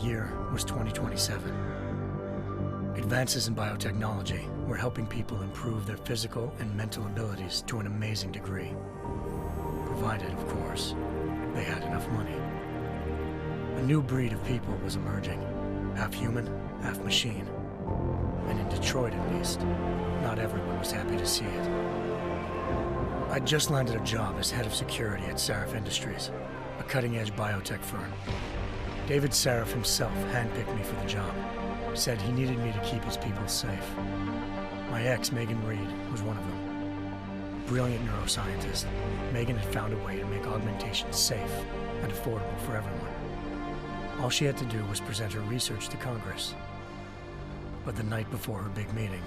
year was 2027. Advances in biotechnology were helping people improve their physical and mental abilities to an amazing degree. Provided, of course, they had enough money. A new breed of people was emerging, half human, half machine. And in Detroit, at least, not everyone was happy to see it. I'd just landed a job as head of security at Sarif Industries, a cutting-edge biotech firm. David Sarif himself handpicked me for the job, said he needed me to keep his people safe. My ex, Megan Reed, was one of them. Brilliant neuroscientist, Megan had found a way to make augmentation safe and affordable for everyone. All she had to do was present her research to Congress. But the night before her big meeting,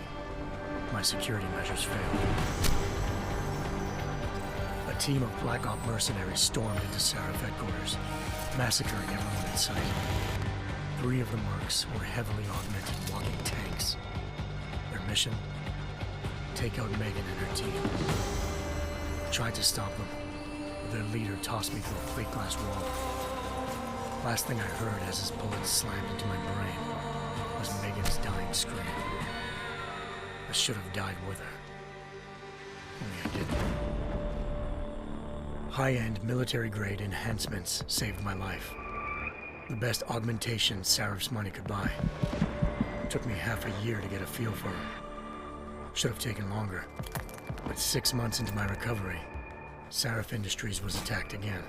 my security measures failed. A team of Black Op mercenaries stormed into Sarif headquarters, massacring everyone in sight. 3 of the mercs were heavily augmented walking tanks. Their mission? Take out Megan and her team. I tried to stop them, but their leader tossed me through a plate glass wall. Last thing I heard as his bullets slammed into my brain was Megan's dying scream. I should have died with her. Only I didn't. High-end military-grade enhancements saved my life. The best augmentation Sarif's money could buy. It took me half a year to get a feel for her. Should have taken longer. But 6 months into my recovery, Sarif Industries was attacked again.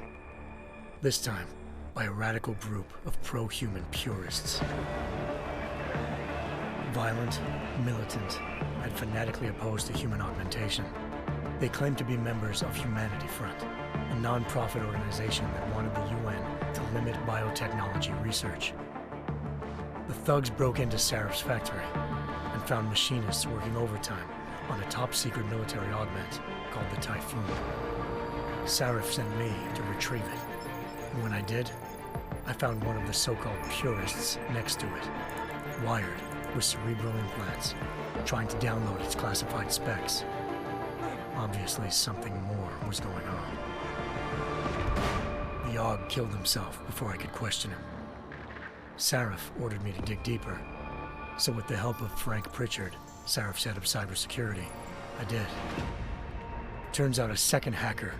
This time, by a radical group of pro-human purists. Violent, militant, and fanatically opposed to human augmentation. They claimed to be members of Humanity Front, a non-profit organization that wanted the UN to limit biotechnology research. The thugs broke into Sarif's factory and found machinists working overtime on a top-secret military augment called the Typhoon. Sarif sent me to retrieve it, and when I did, I found one of the so-called purists next to it, wired with cerebral implants, trying to download its classified specs. Obviously, something more was going on. The AUG killed himself before I could question him. Sarif ordered me to dig deeper, so with the help of Frank Pritchard, Sarif's head of cybersecurity, I did. Turns out a second hacker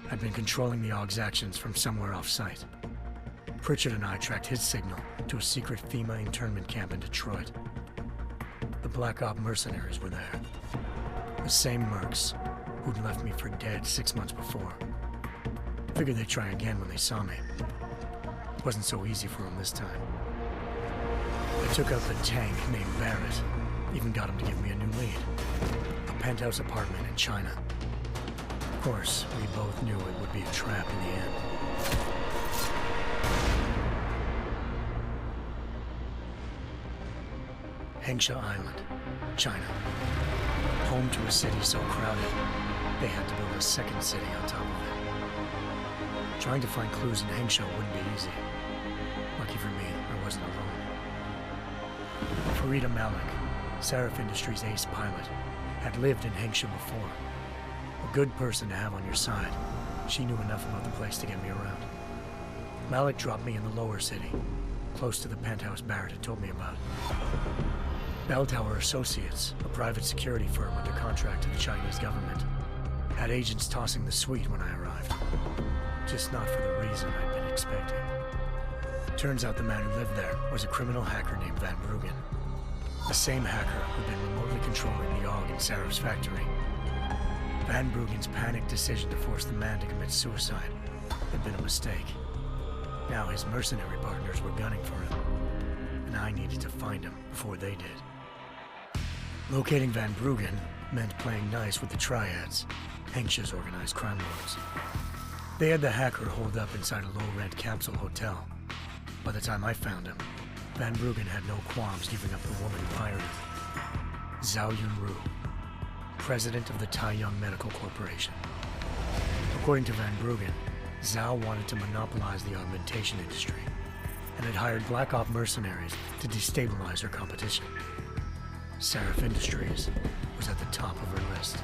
had been controlling the AUG's actions from somewhere off-site. Pritchard and I tracked his signal to a secret FEMA internment camp in Detroit. The Black Op mercenaries were there. The same mercs who'd left me for dead 6 months before. Figured they'd try again when they saw me. Wasn't so easy for them this time. I took out the tank named Barrett, even got him to give me a new lead. A penthouse apartment in China. Of course, we both knew it would be a trap in the end. Hengsha Island, China. Home to a city so crowded, they had to build a second city on top of it. Trying to find clues in Hengsha wouldn't be easy. Lucky for me, I wasn't alone. Farida Malik, Sarif Industries' ace pilot, had lived in Hengsha before. A good person to have on your side. She knew enough about the place to get me around. Malik dropped me in the lower city, close to the penthouse Barrett had told me about. Bell Tower Associates, a private security firm under contract to the Chinese government, had agents tossing the suite when I arrived. Just not for the reason I'd been expecting. Turns out the man who lived there was a criminal hacker named Van Bruggen. The same hacker who'd been remotely controlling the AUG in Sarif's factory. Van Bruggen's panicked decision to force the man to commit suicide had been a mistake. Now his mercenary partners were gunning for him, and I needed to find him before they did. Locating Van Bruggen meant playing nice with the Triads, Hengsha's organized crime lords. They had the hacker holed up inside a low-rent capsule hotel. By the time I found him, Van Bruggen had no qualms giving up the woman who hired him. Zhao Yunru, president of the Taiyang Medical Corporation. According to Van Bruggen, Zhao wanted to monopolize the augmentation industry and had hired Black Op mercenaries to destabilize her competition. Sarif Industries was at the top of her list.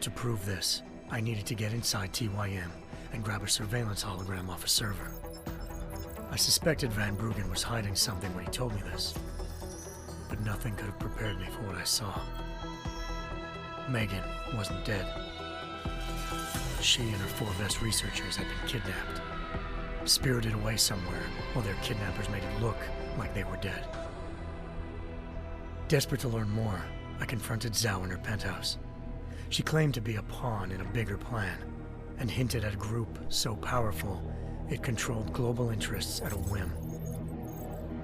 To prove this, I needed to get inside TYM and grab a surveillance hologram off a server. I suspected Van Bruggen was hiding something when he told me this, but nothing could have prepared me for what I saw. Megan wasn't dead. She and her 4 best researchers had been kidnapped, spirited away somewhere while their kidnappers made it look like they were dead. Desperate to learn more, I confronted Zhao in her penthouse. She claimed to be a pawn in a bigger plan, and hinted at a group so powerful it controlled global interests at a whim.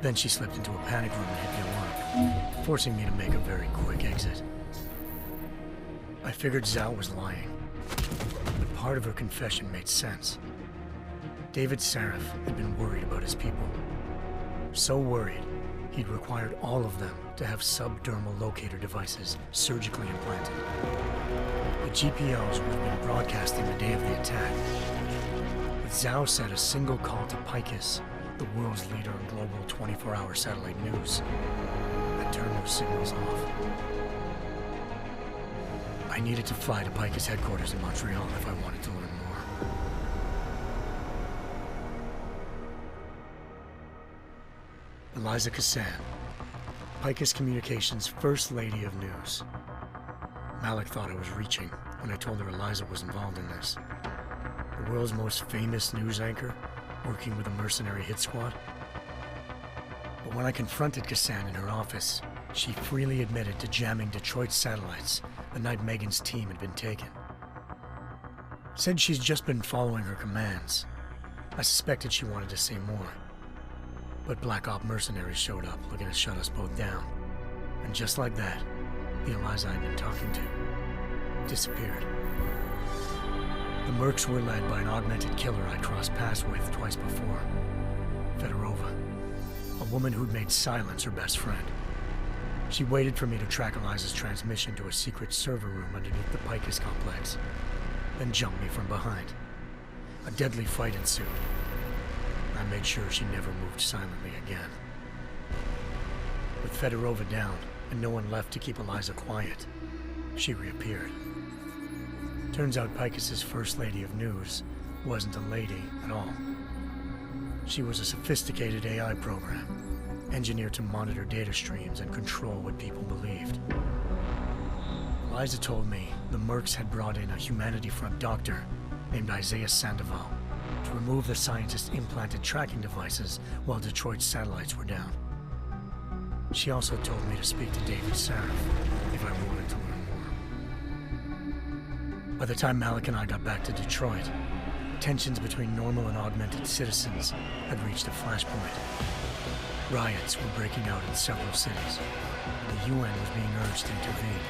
Then she slipped into a panic room and hit the alarm, forcing me to make a very quick exit. I figured Zhao was lying, but part of her confession made sense. David Sarif had been worried about his people. So worried, he'd required all of them to have subdermal locator devices surgically implanted. The GPOs would have been broadcasting the day of the attack. But Zhao said a single call to Picus, the world's leader in global 24-hour satellite news, had turned those signals off. I needed to fly to Picus headquarters in Montreal if I wanted to learn more. Eliza Cassan, Picus Communications' First Lady of News. Malik thought I was reaching when I told her Eliza was involved in this. The world's most famous news anchor, working with a mercenary hit squad. But when I confronted Cassan in her office, she freely admitted to jamming Detroit's satellites the night Megan's team had been taken. Said she's just been following her commands. I suspected she wanted to say more. But Black Op mercenaries showed up looking to shut us both down. And just like that, the Eliza I'd been talking to disappeared. The mercs were led by an augmented killer I crossed paths with twice before, Fedorova, a woman who'd made silence her best friend. She waited for me to track Eliza's transmission to a secret server room underneath the Picus complex, then jumped me from behind. A deadly fight ensued. I made sure she never moved silently again. With Fedorova down and no one left to keep Eliza quiet, she reappeared. Turns out Picus's First Lady of News wasn't a lady at all. She was a sophisticated AI program, engineered to monitor data streams and control what people believed. Eliza told me the mercs had brought in a Humanity Front doctor named Isaiah Sandoval to remove the scientist's implanted tracking devices while Detroit's satellites were down. She also told me to speak to David Sarif if I wanted to learn more. By the time Malik and I got back to Detroit, tensions between normal and augmented citizens had reached a flashpoint. Riots were breaking out in several cities, and the UN was being urged to intervene.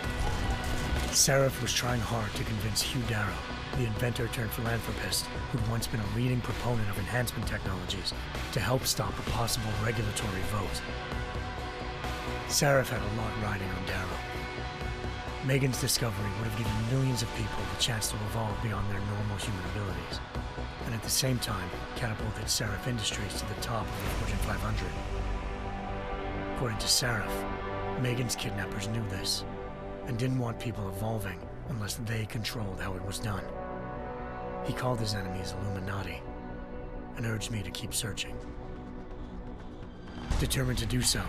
Sarif was trying hard to convince Hugh Darrow, the inventor turned philanthropist who'd once been a leading proponent of enhancement technologies, to help stop a possible regulatory vote. Sarif had a lot riding on Darrow. Megan's discovery would have given millions of people the chance to evolve beyond their normal human abilities, and at the same time catapulted Sarif Industries to the top of the Fortune 500. According to Sarif, Megan's kidnappers knew this, and didn't want people evolving unless they controlled how it was done. He called his enemies Illuminati, and urged me to keep searching. Determined to do so,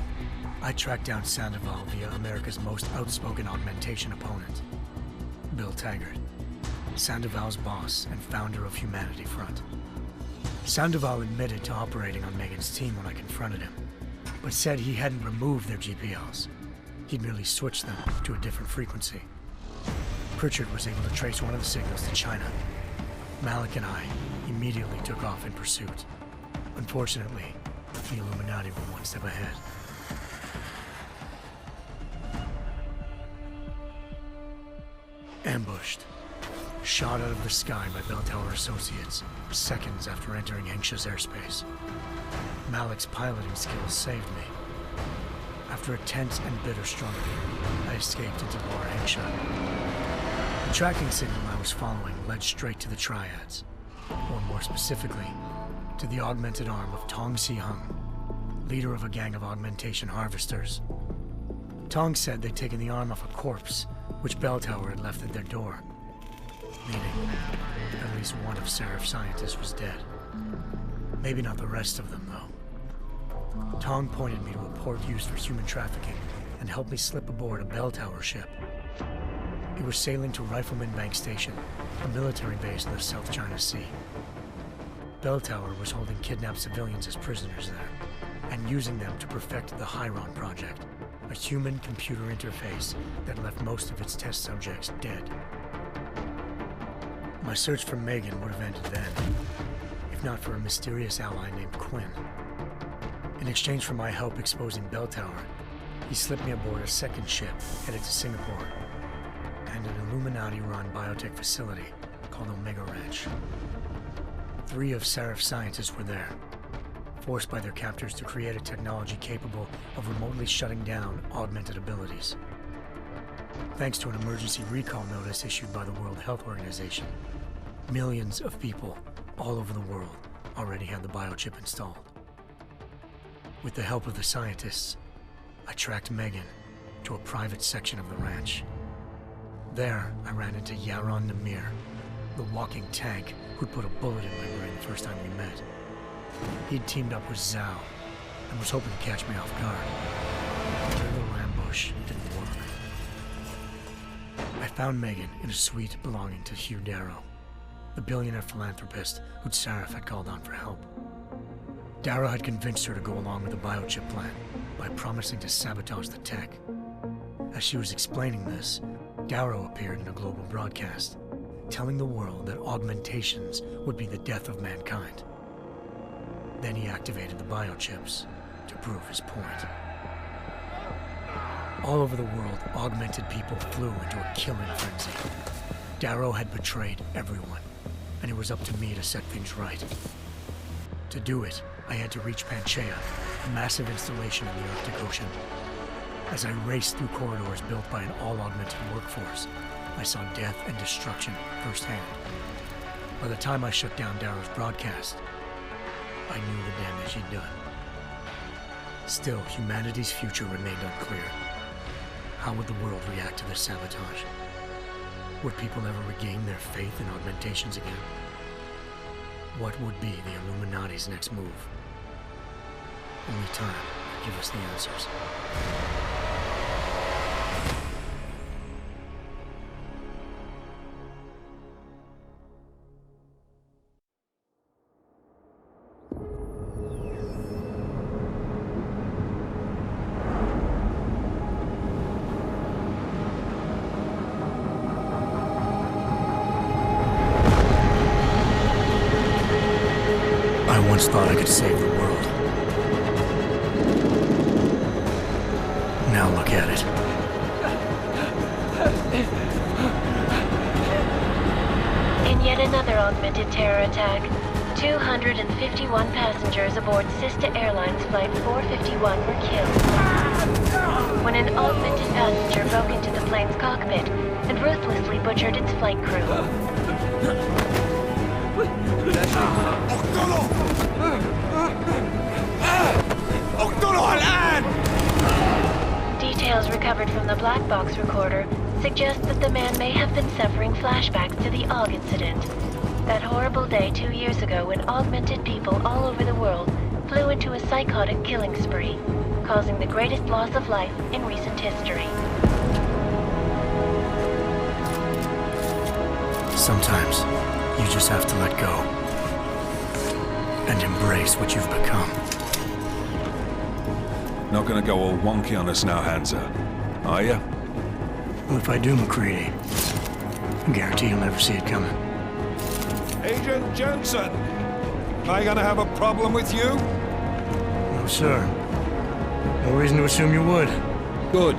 I tracked down Sandoval via America's most outspoken augmentation opponent, Bill Taggart, Sandoval's boss and founder of Humanity Front. Sandoval admitted to operating on Megan's team when I confronted him, but said he hadn't removed their GPLs. He'd merely switched them to a different frequency. Pritchard was able to trace one of the signals to China. Malik and I immediately took off in pursuit. Unfortunately, the Illuminati were one step ahead. Ambushed. Shot out of the sky by Bell Tower Associates, seconds after entering Hengsha's airspace. Malik's piloting skills saved me. After a tense and bitter struggle, I escaped into Lower Hengsha. The tracking signal I was following led straight to the Triads, or more specifically, to the augmented arm of Tong Si-hung, leader of a gang of augmentation harvesters. Tong said they'd taken the arm off a corpse, which Bell Tower had left at their door, meaning at least one of Sarif's scientists was dead. Maybe not the rest of them, though. Tong pointed me to a port used for human trafficking and helped me slip aboard a bell tower ship. It was sailing to Rifleman Bank Station, a military base in the South China Sea. Bell Tower was holding kidnapped civilians as prisoners there, and using them to perfect the Hyron Project, a human-computer interface that left most of its test subjects dead. My search for Megan would have ended then, if not for a mysterious ally named Quinn. In exchange for my help exposing Bell Tower, he slipped me aboard a second ship headed to Singapore, and an Illuminati-run biotech facility called Omega Ranch. 3 of Seraph's scientists were there, forced by their captors to create a technology capable of remotely shutting down augmented abilities. Thanks to an emergency recall notice issued by the World Health Organization, millions of people all over the world already had the biochip installed. With the help of the scientists, I tracked Megan to a private section of the ranch. There, I ran into Yaron Namir, the walking tank who'd put a bullet in my brain the first time we met. He'd teamed up with Zhao and was hoping to catch me off guard. Their little ambush didn't work. I found Megan in a suite belonging to Hugh Darrow, the billionaire philanthropist who'd Seraph had called on for help. Darrow had convinced her to go along with the biochip plan by promising to sabotage the tech. As she was explaining this, Darrow appeared in a global broadcast, telling the world that augmentations would be the death of mankind. Then he activated the biochips to prove his point. All over the world, augmented people flew into a killing frenzy. Darrow had betrayed everyone, and it was up to me to set things right. To do it, I had to reach Panchaea, a massive installation in the Arctic Ocean. As I raced through corridors built by an all-augmented workforce, I saw death and destruction firsthand. By the time I shut down Darrow's broadcast, I knew the damage he'd done. Still, humanity's future remained unclear. How would the world react to this sabotage? Would people ever regain their faith in augmentations again? What would be the Illuminati's next move? Only time could give us the answers. I once thought I could save the world. Now look at it. In yet another augmented terror attack, 251 passengers aboard Sister Airlines Flight 451 were killed when an augmented passenger broke into the plane's cockpit and ruthlessly butchered its flight crew. Details recovered from the black box recorder suggest that the man may have been suffering flashbacks to the AUG incident. That horrible day 2 years ago when augmented people all over the world flew into a psychotic killing spree, causing the greatest loss of life in recent history. Sometimes, you just have to let go and embrace what you've become. Not gonna go all wonky on us now, Hansa, are you? Well, if I do, McCready, I guarantee you'll never see it coming. Agent Jensen, am I gonna have a problem with you? No, sir. No reason to assume you would. Good,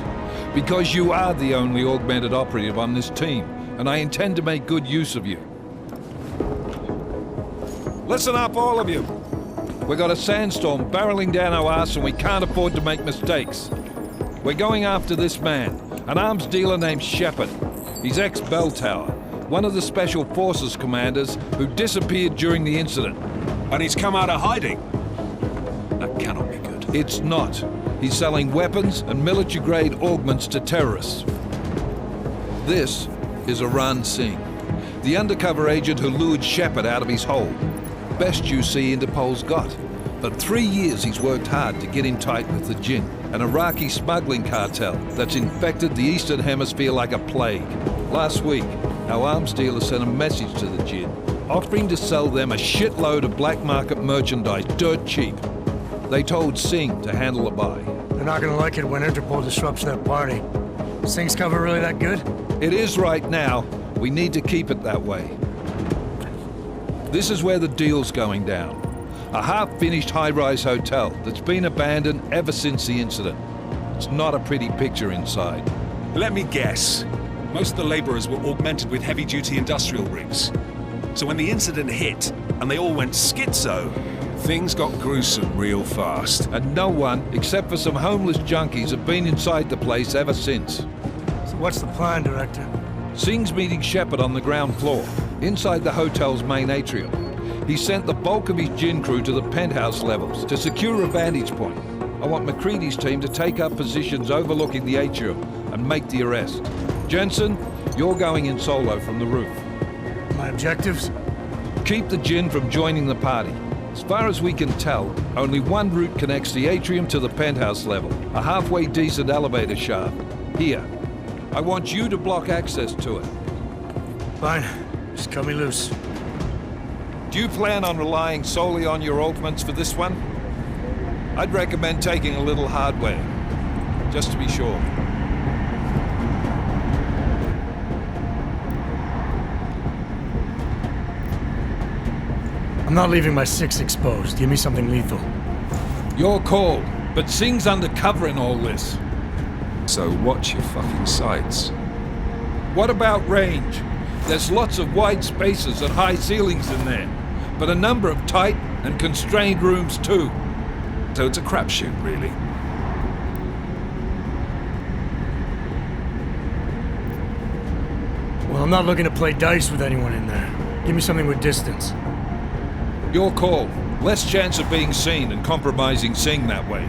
because you are the only augmented operative on this team, and I intend to make good use of you. Listen up, all of you. We've got a sandstorm barreling down our arse and we can't afford to make mistakes. We're going after this man, an arms dealer named Shepard. He's ex-Bell Tower, one of the Special Forces commanders who disappeared during the incident. And he's come out of hiding? That cannot be good. It's not. He's selling weapons and military-grade augments to terrorists. This is Aran Singh, the undercover agent who lured Shepard out of his hole. Best you see Interpol's got. For 3 years he's worked hard to get in tight with the Jinn, an Iraqi smuggling cartel that's infected the Eastern Hemisphere like a plague. Last week, our arms dealer sent a message to the Jinn, offering to sell them a shitload of black market merchandise dirt cheap. They told Singh to handle the buy. They're not gonna like it when Interpol disrupts their party. Singh's cover really that good? It is right now. We need to keep it that way. This is where the deal's going down. A half-finished high-rise hotel that's been abandoned ever since the incident. It's not a pretty picture inside. Let me guess. Most of the laborers were augmented with heavy-duty industrial rigs. So when the incident hit, and they all went schizo, things got gruesome real fast. And no one, except for some homeless junkies, have been inside the place ever since. So what's the plan, Director? Singh's meeting Shepard on the ground floor, inside the hotel's main atrium. He sent the bulk of his Jinn crew to the penthouse levels to secure a vantage point. I want McCready's team to take up positions overlooking the atrium and make the arrest. Jensen, you're going in solo from the roof. My objectives? Keep the Jinn from joining the party. As far as we can tell, only one route connects the atrium to the penthouse level, a halfway decent elevator shaft. Here. I want you to block access to it. Fine. Just cut me loose. Do you plan on relying solely on your ultimates for this one? I'd recommend taking a little hardware, just to be sure. I'm not leaving my 6 exposed. Give me something lethal. Your call, but Singh's undercover in all this. So watch your fucking sights. What about range? There's lots of wide spaces and high ceilings in there, but a number of tight and constrained rooms too. So it's a crapshoot, really. Well, I'm not looking to play dice with anyone in there. Give me something with distance. Your call. Less chance of being seen and compromising Singh that way.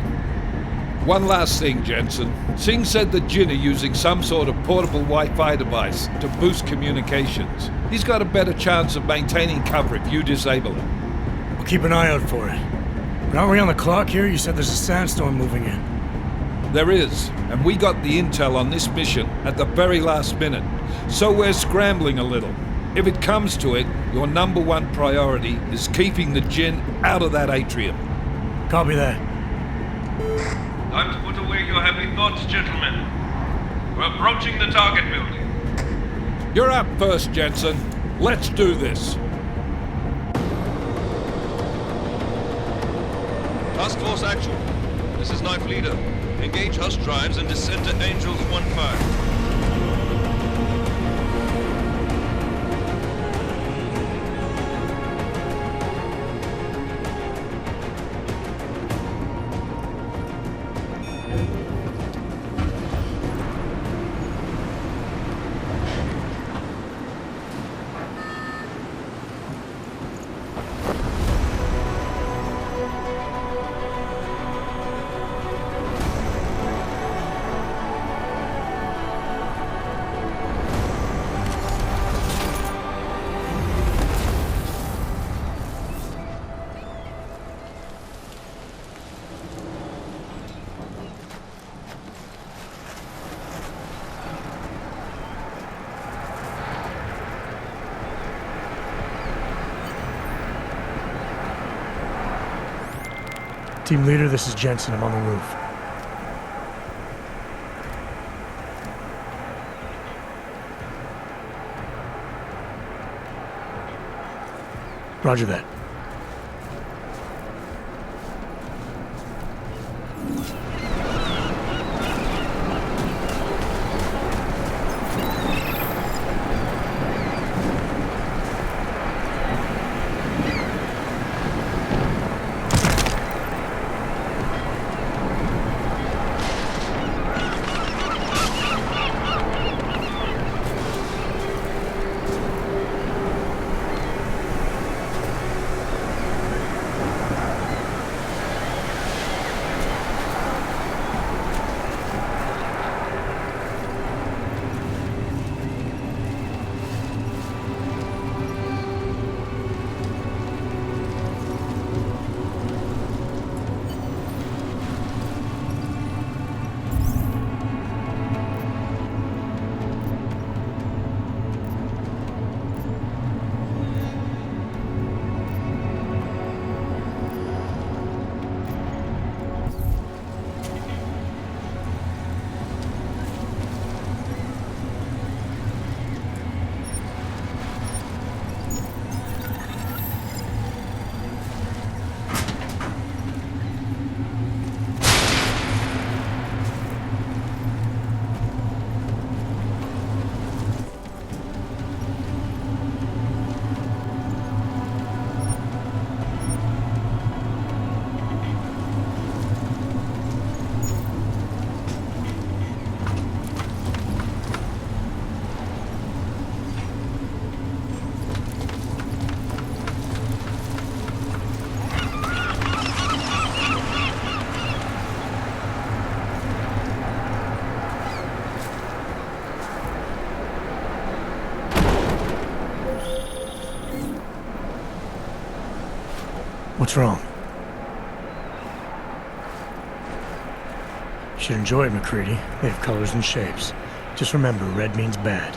One last thing, Jensen. Singh said the Jinn are using some sort of portable Wi-Fi device to boost communications. He's got a better chance of maintaining cover if you disable it. I'll keep an eye out for it. But aren't we on the clock here? You said there's a sandstorm moving in. There is, and we got the intel on this mission at the very last minute, so we're scrambling a little. If it comes to it, your number one priority is keeping the Jinn out of that atrium. Copy that. Time to put away your heavy thoughts, gentlemen. We're approaching the target building. You're up first, Jensen. Let's do this. Task Force Actual. This is Knife Leader. Engage Hush drives and descend to Angels 1-5. Team leader, this is Jensen. I'm on the roof. Roger that. What's wrong? You should enjoy it, McCready. They have colors and shapes. Just remember, red means bad.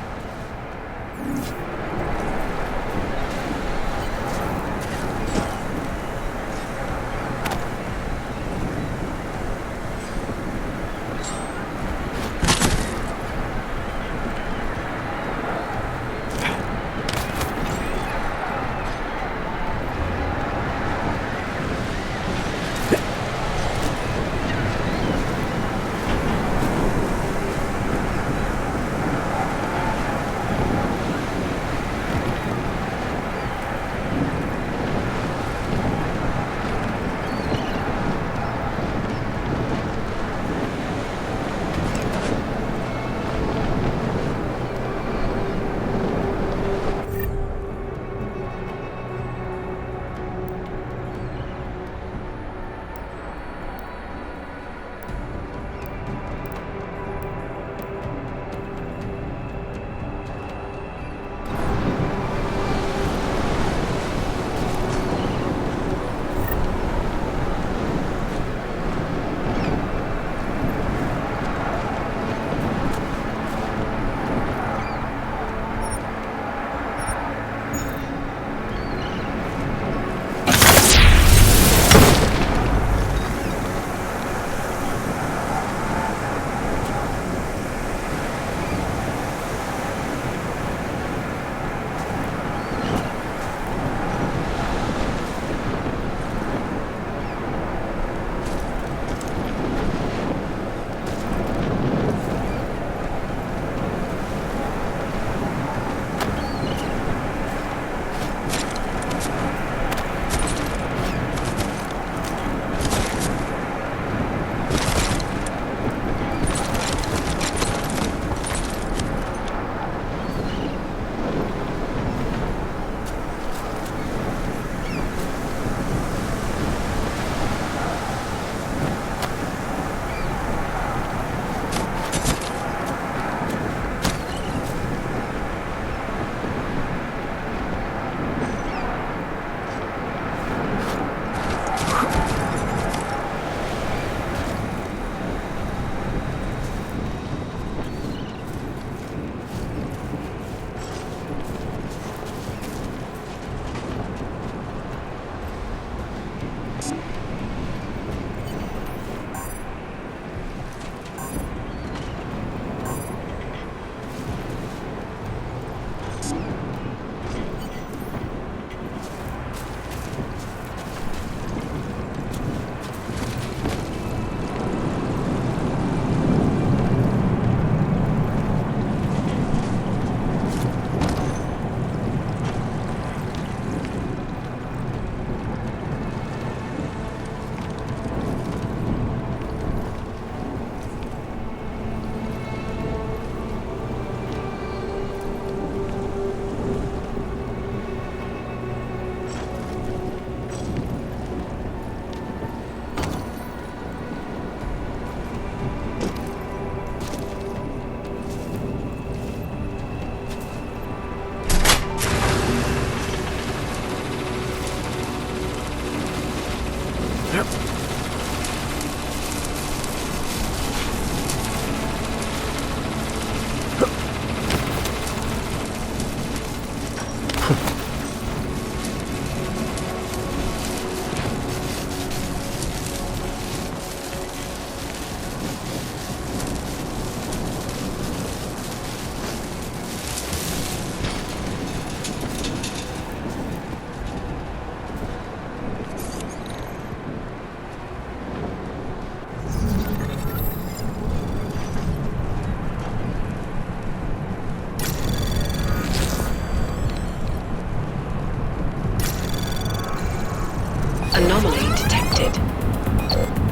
Anomaly detected.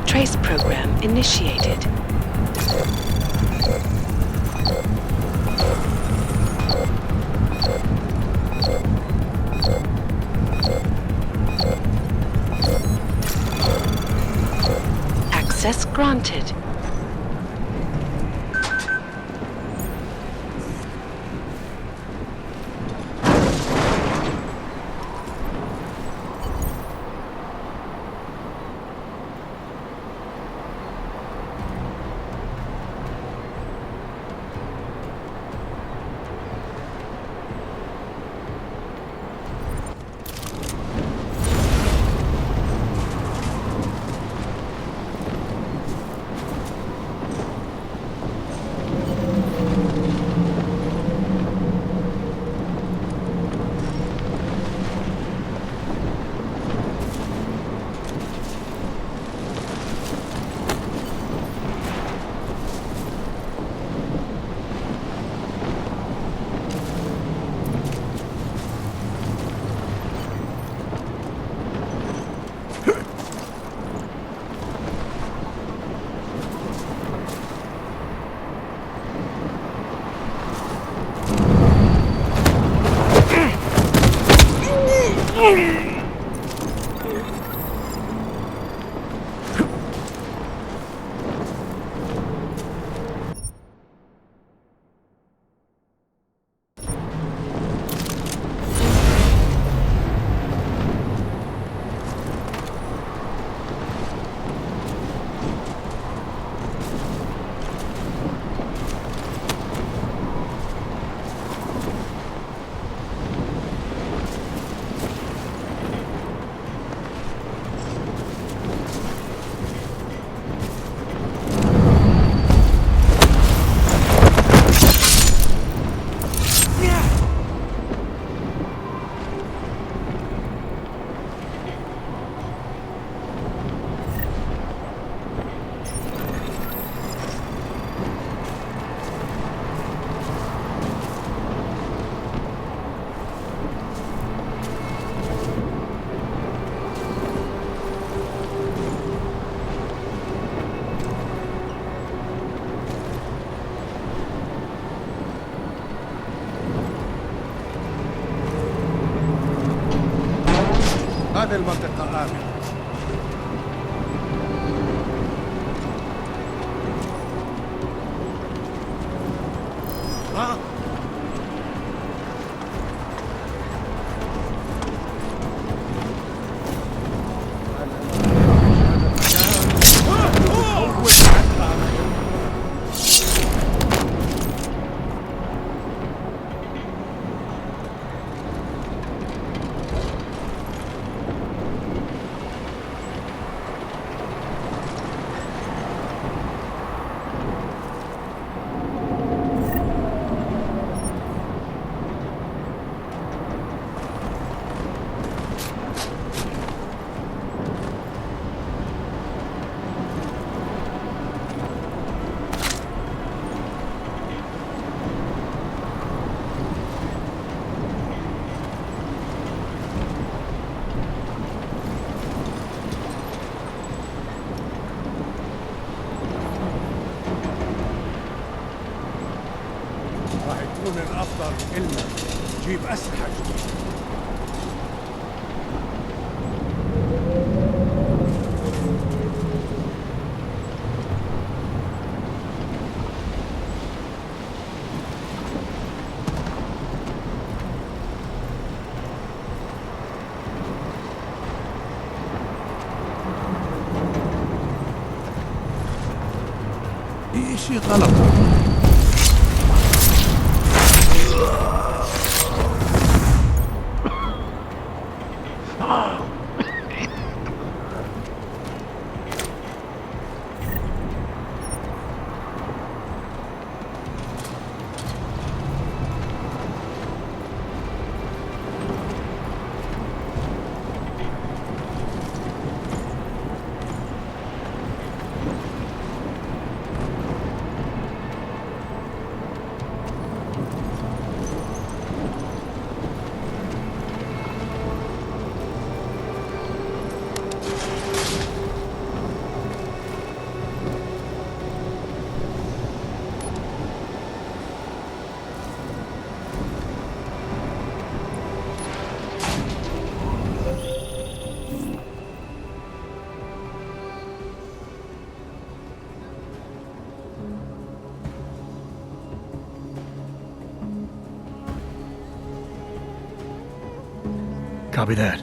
Trace program initiated. Access granted. هذه المنطقة آمنة. راح يكون الأفضل إلنا نجيب أسلحة جديدة. في شيء غلط. Copy that.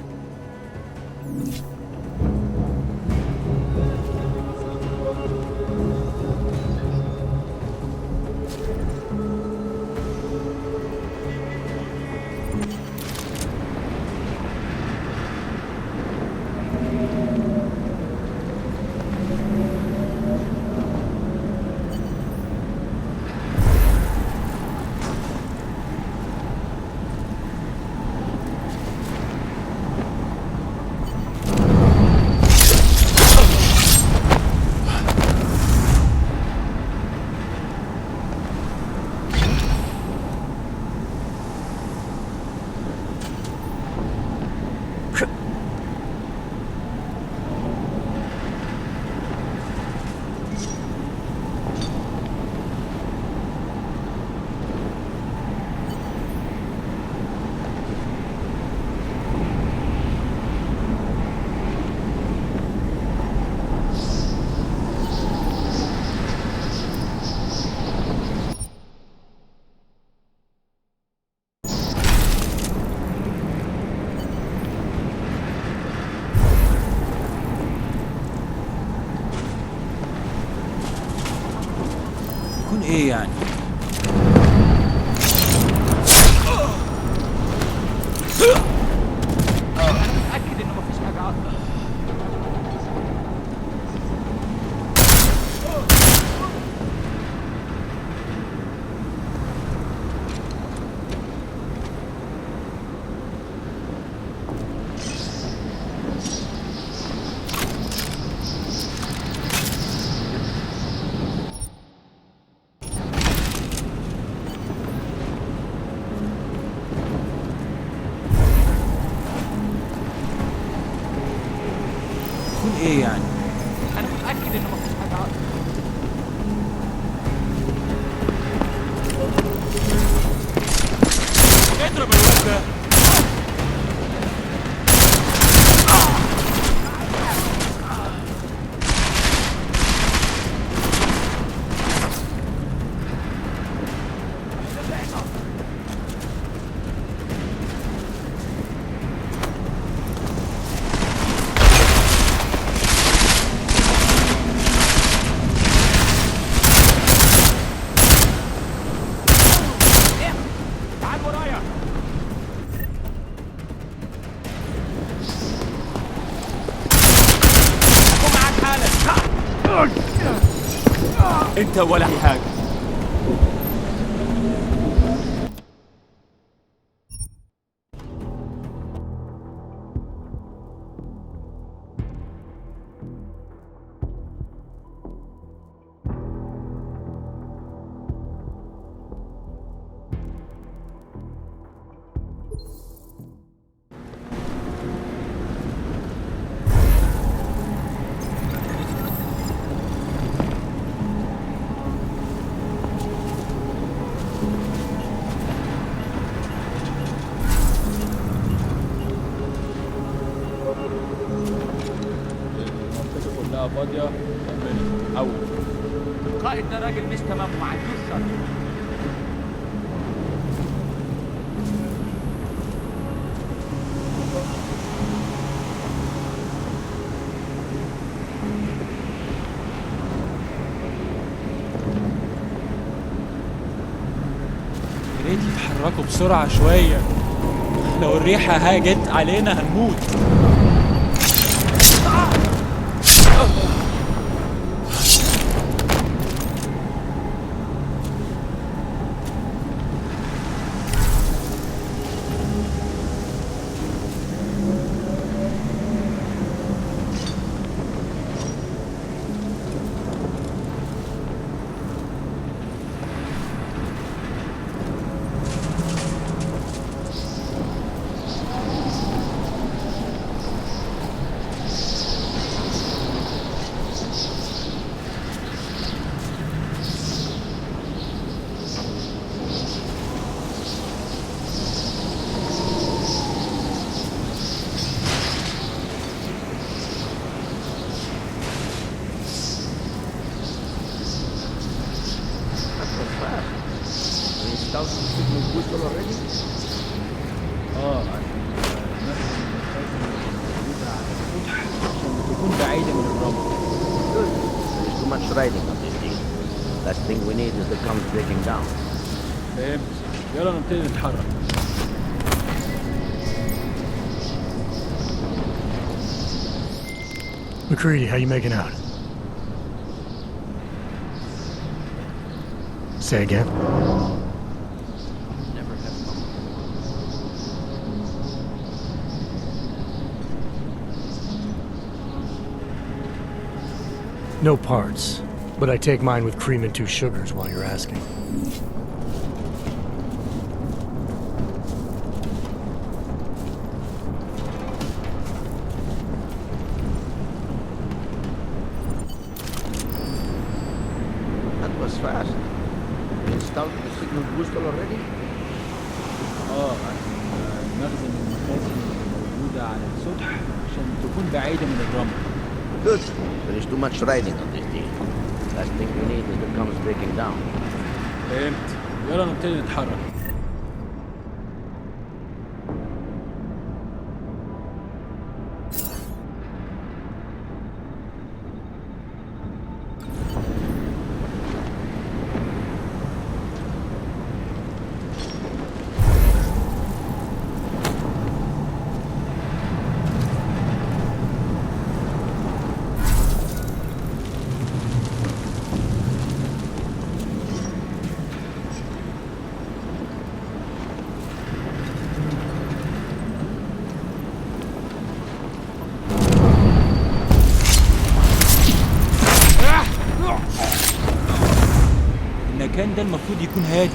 ايه يعني؟ متأكد إنه مفيش حاجة عطلة. ايه يعني؟ أنا متأكد إنه مفيش حاجة عطلة. اضرب الواد ده. تعال ورايا. أكون معاك حالا. أنت ولا أي حاجة. المنطقة كلها فاضية. كملي. أول. القائد ده راجل مش تمام وما عندوش شر. يا ريت يتحركوا بسرعة شوية. لو الريحة هاجت علينا هنموت. تكون بعيدة من الرمل. There's too much riding on this thing. Last thing we need is the guns breaking down. فهمت. يلا نبتدي نتحرك. McCready, how you making out? Say again? Never have fun. No parts, but I take mine with cream and 2 sugars while you're asking. That was fast. You installed the signal booster already? المخزن المركزي موجودة على السطح عشان تكون بعيدة من الرمل. Good. There is too much riding on this thing. Last thing we need is the guns breaking down. فهمت. يلا نبتدي نتحرك. المكان ده المفروض يكون هادي.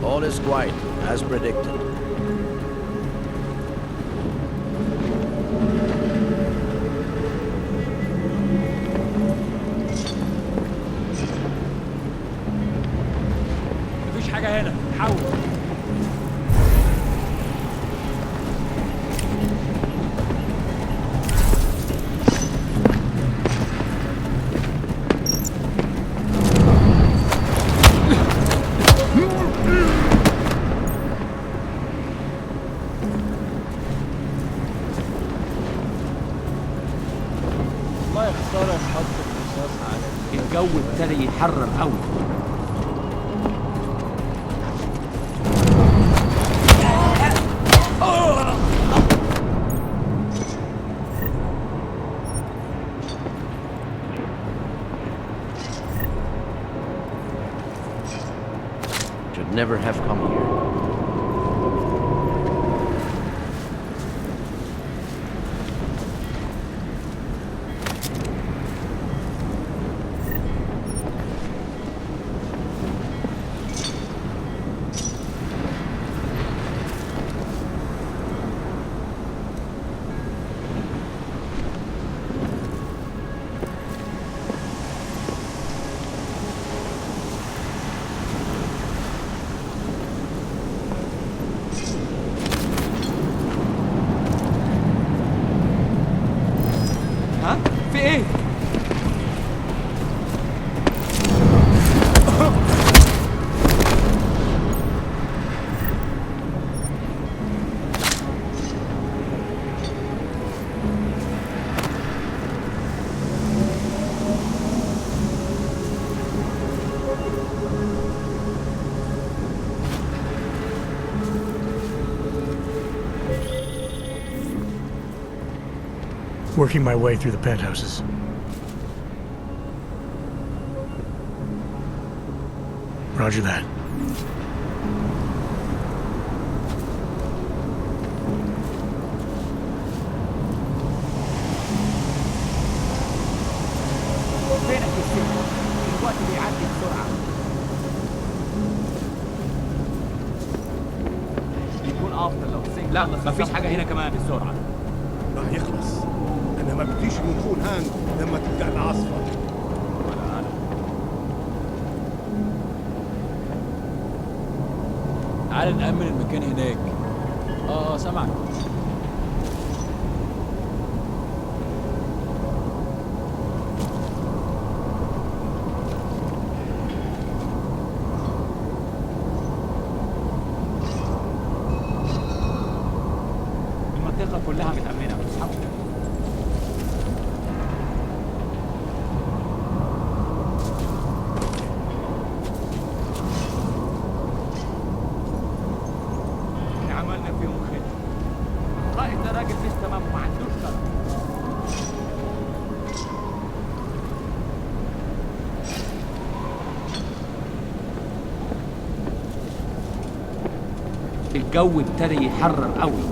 All is quiet, as predicted. مفيش حاجة هنا، حاول. والله خسارة نحط الرصاص على الجو ابتدى يتحرر قوي. Should never have come here. ها؟ في ايه؟ Working my way through the penthouses. Roger that. فينك يا سيدي؟ الوقت بيعدي بسرعة. يكون أفضل لو السجن لا مفيش حاجة هنا كمان بسرعة. راح يخلص. أنا ما بديش نكون هان لما تبدأ العاصفة. ولا أنا. تعال نأمن المكان هناك. سامعك. المنطقة كلها متأمنة. عملنا فيهم خير. القائد ده راجل مش تمام وما عندوش شرف. الجو ابتدى يحرر قوي.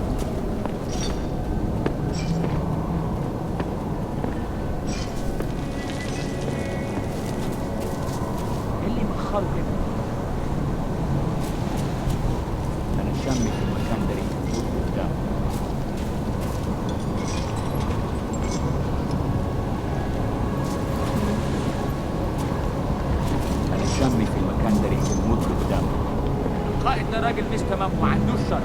اللي مأخره كده. أنا شامي في المكان ده ريحة موت قدام. أنا شامي في المكان ده ريحة موت قدام. القائد ده راجل مش تمام وما عندوش شرف.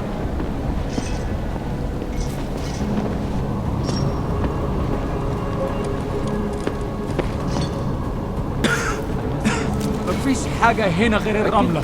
مفيش حاجة هنا غير الرملة.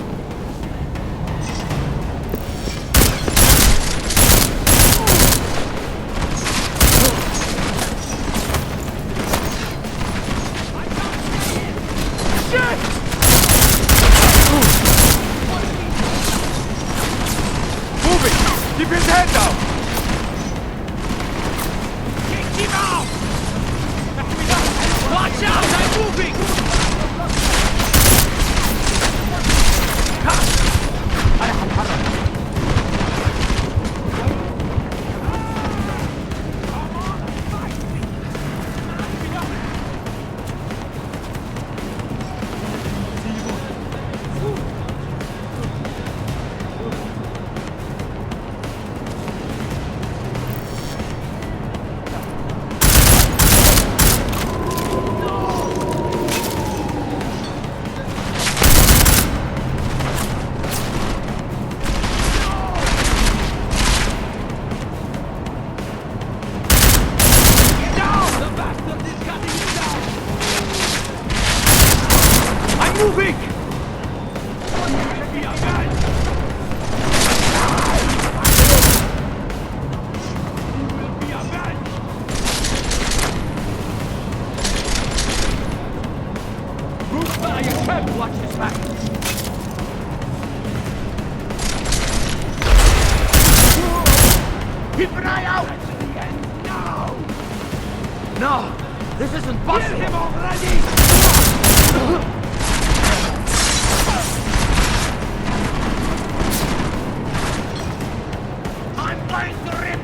moving! Watch his back. Keep an eye out! No! This isn't possible! Kill him already! I'm going to rip!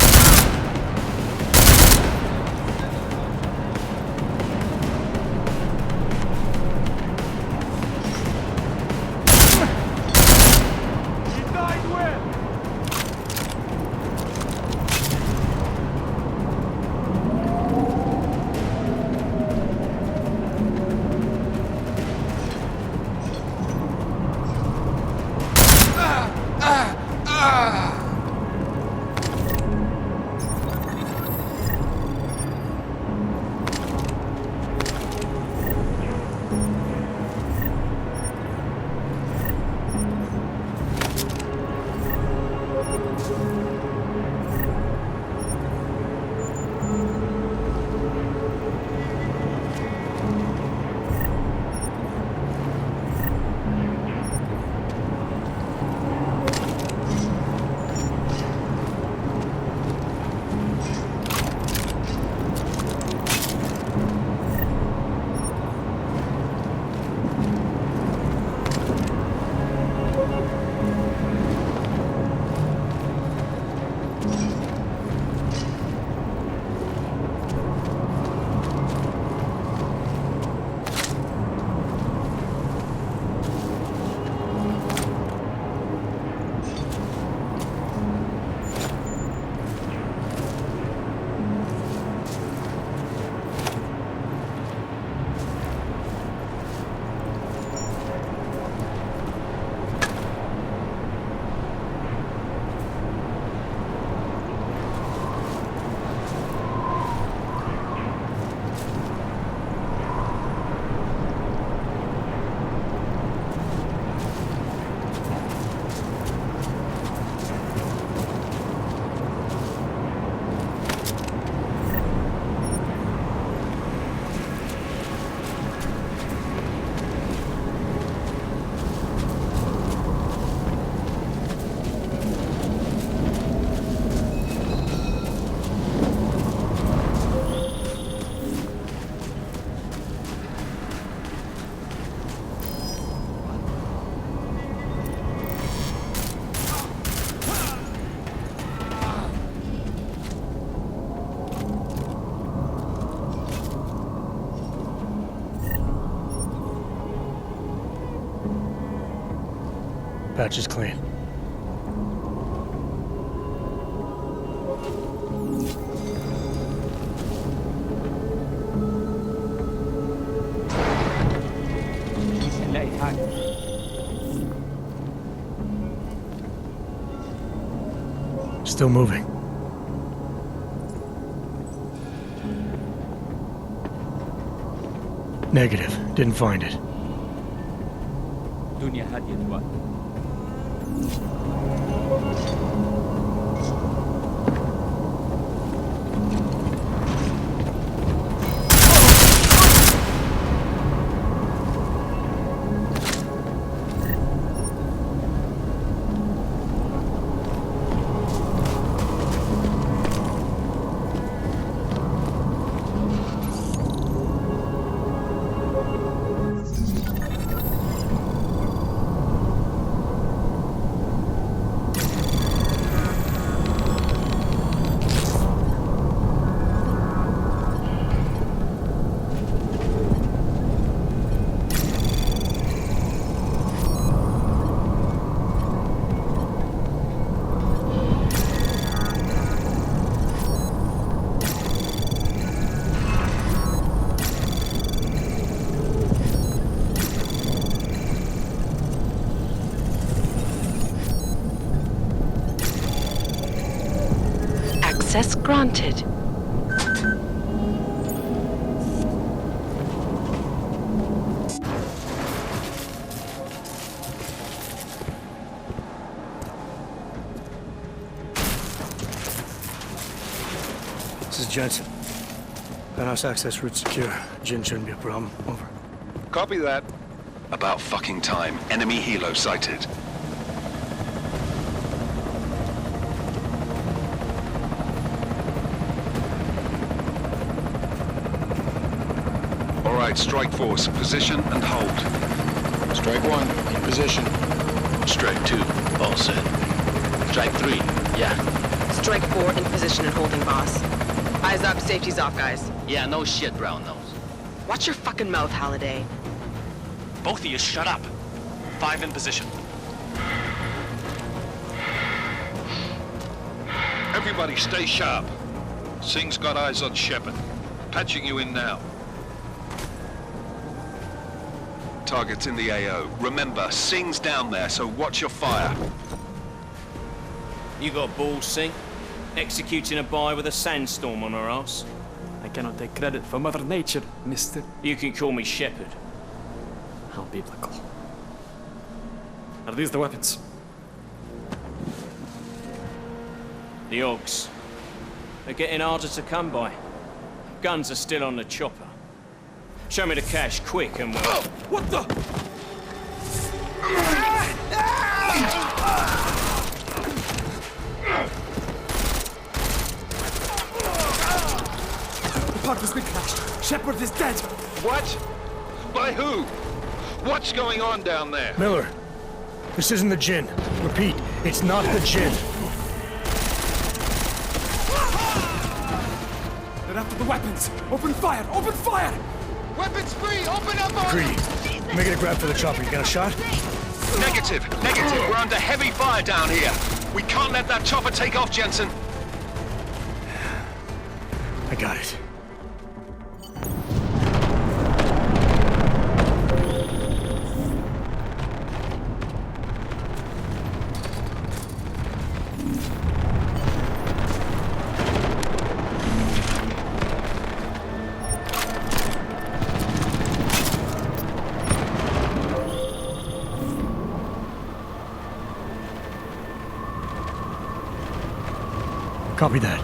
Patch is clean. نلاقي حاجة. Still moving. Negative. Didn't find it. الدنيا هادية دلوقتي. Access granted. Jensen. Penthouse access route secure. Jin shouldn't be a problem. Over. Copy that. About fucking time. Enemy helo sighted. All right, strike force. Position and hold. Strike 1, in position. Strike 2, all set. Strike 3, yeah. Strike 4 in position and holding, boss. Eyes up, safety's off, guys. Yeah, no shit, brown nose. Watch your fucking mouth, Halliday. Both of you shut up. 5 in position. Everybody stay sharp. Singh's got eyes on Shepard. Patching you in now. Target's in the AO. Remember, Singh's down there, so watch your fire. You got balls, Singh? Executing a buy with a sandstorm on our ass? I cannot take credit for Mother Nature, mister. You can call me Shepard. How biblical. Are these the weapons? The Ogs. They're getting harder to come by. Guns are still on the chopper. Show me the cash, quick, and we'll... Oh, what the? The part has been crashed. Shepard is dead. What? By who? What's going on down there? Miller, this isn't the Jinn. Repeat, it's not the Jinn. They're after the weapons. Open fire! Open fire! Weapons free! Open up! Greedy. Making a grab for the chopper. You got a shot? Negative. We're under heavy fire down here. We can't let that chopper take off, Jensen. I got it. Copy that.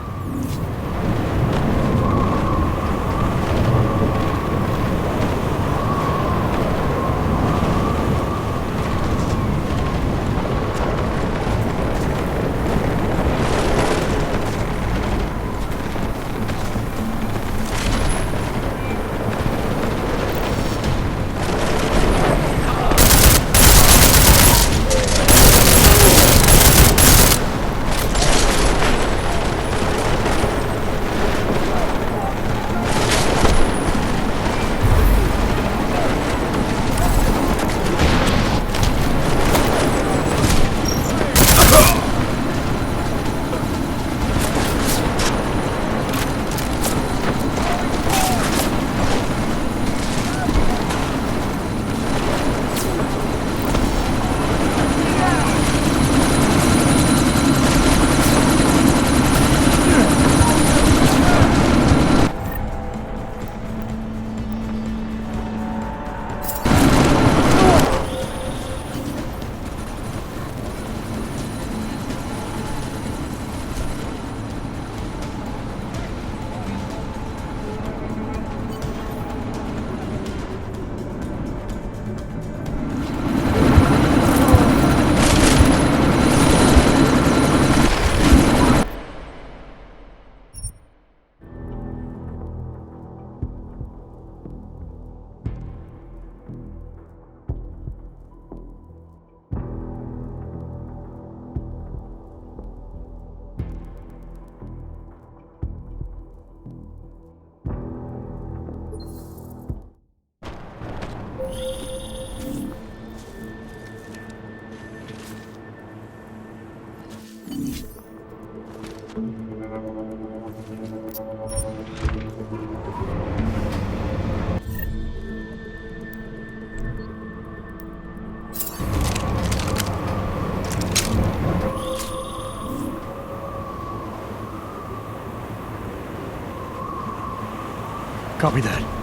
Copy that.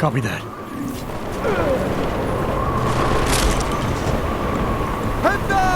Copy that. Head down!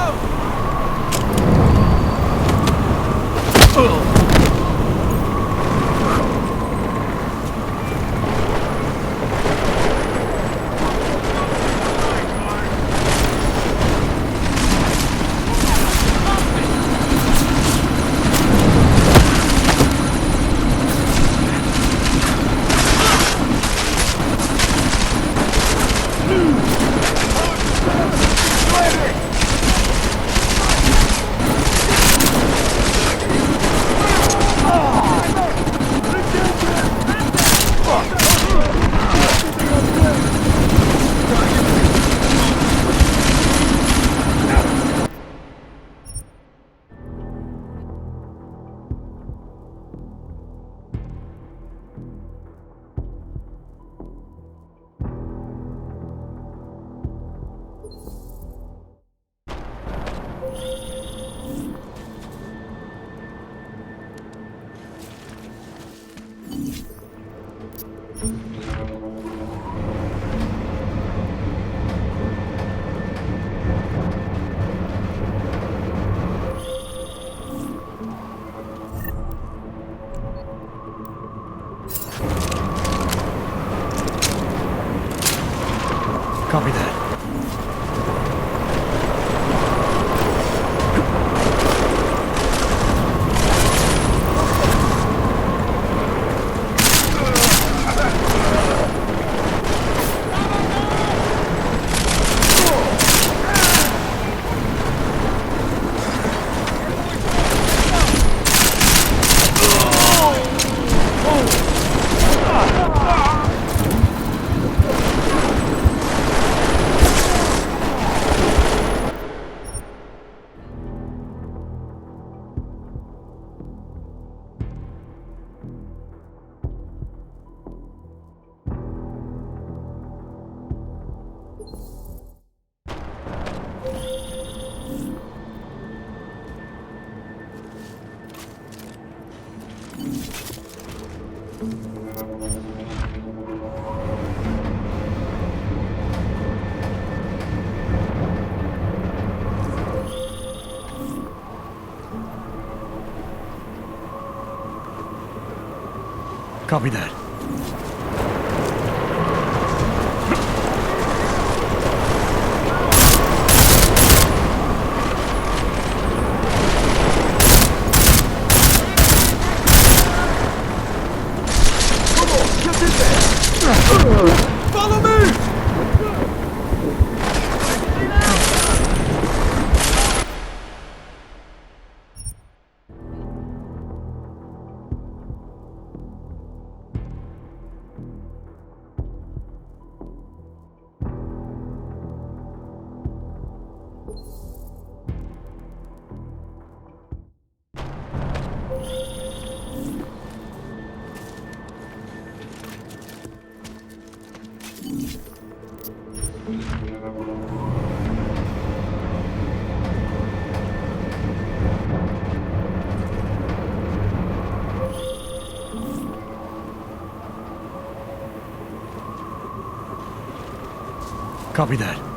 Copy that. Copy that. Follow me! Copy that.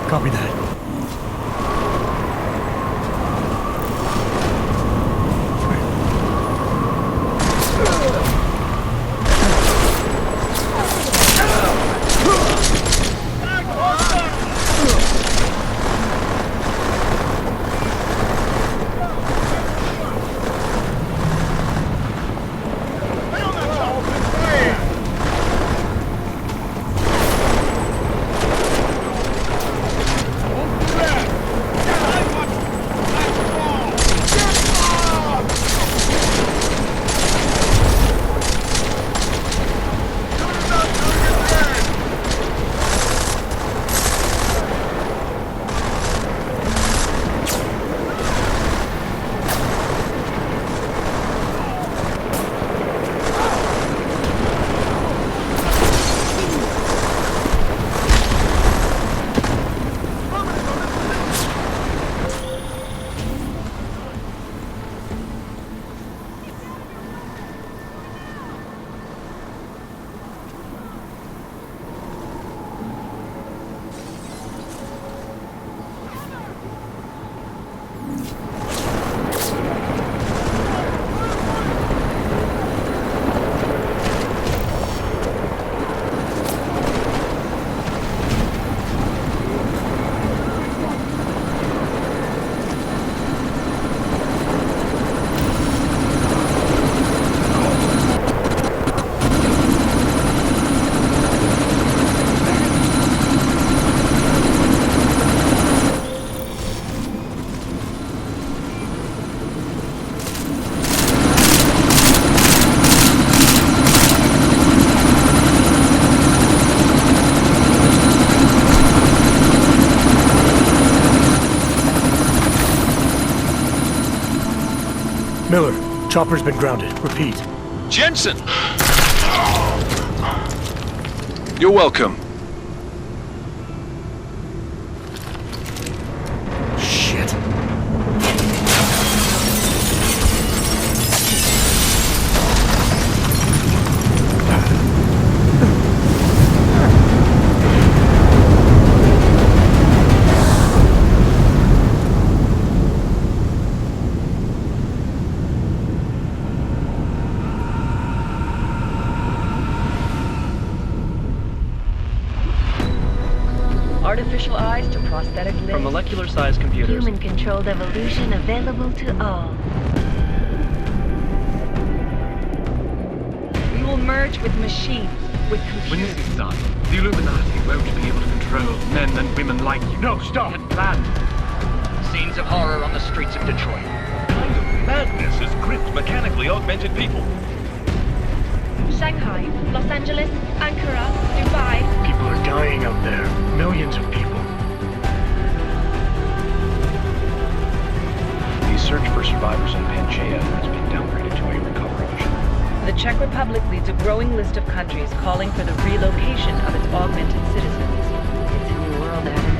Copy that. Miller, chopper's been grounded. Repeat. Jensen! You're welcome. Shit. Artificial eyes to prosthetic limbs. From molecular-sized computers. Human-controlled evolution available to all. We will merge with machines, with computers. When this is done, the Illuminati won't be able to control men and women like you. No, stop! And planned. Scenes of horror on the streets of Detroit. What kind of madness has gripped mechanically augmented people? Shanghai, Los Angeles, Ankara, Dubai. People are dying out there. Millions of people. The search for survivors in Pangaea has been downgraded to a recovery mission. The Czech Republic leads a growing list of countries calling for the relocation of its augmented citizens. It's a new world, Adam.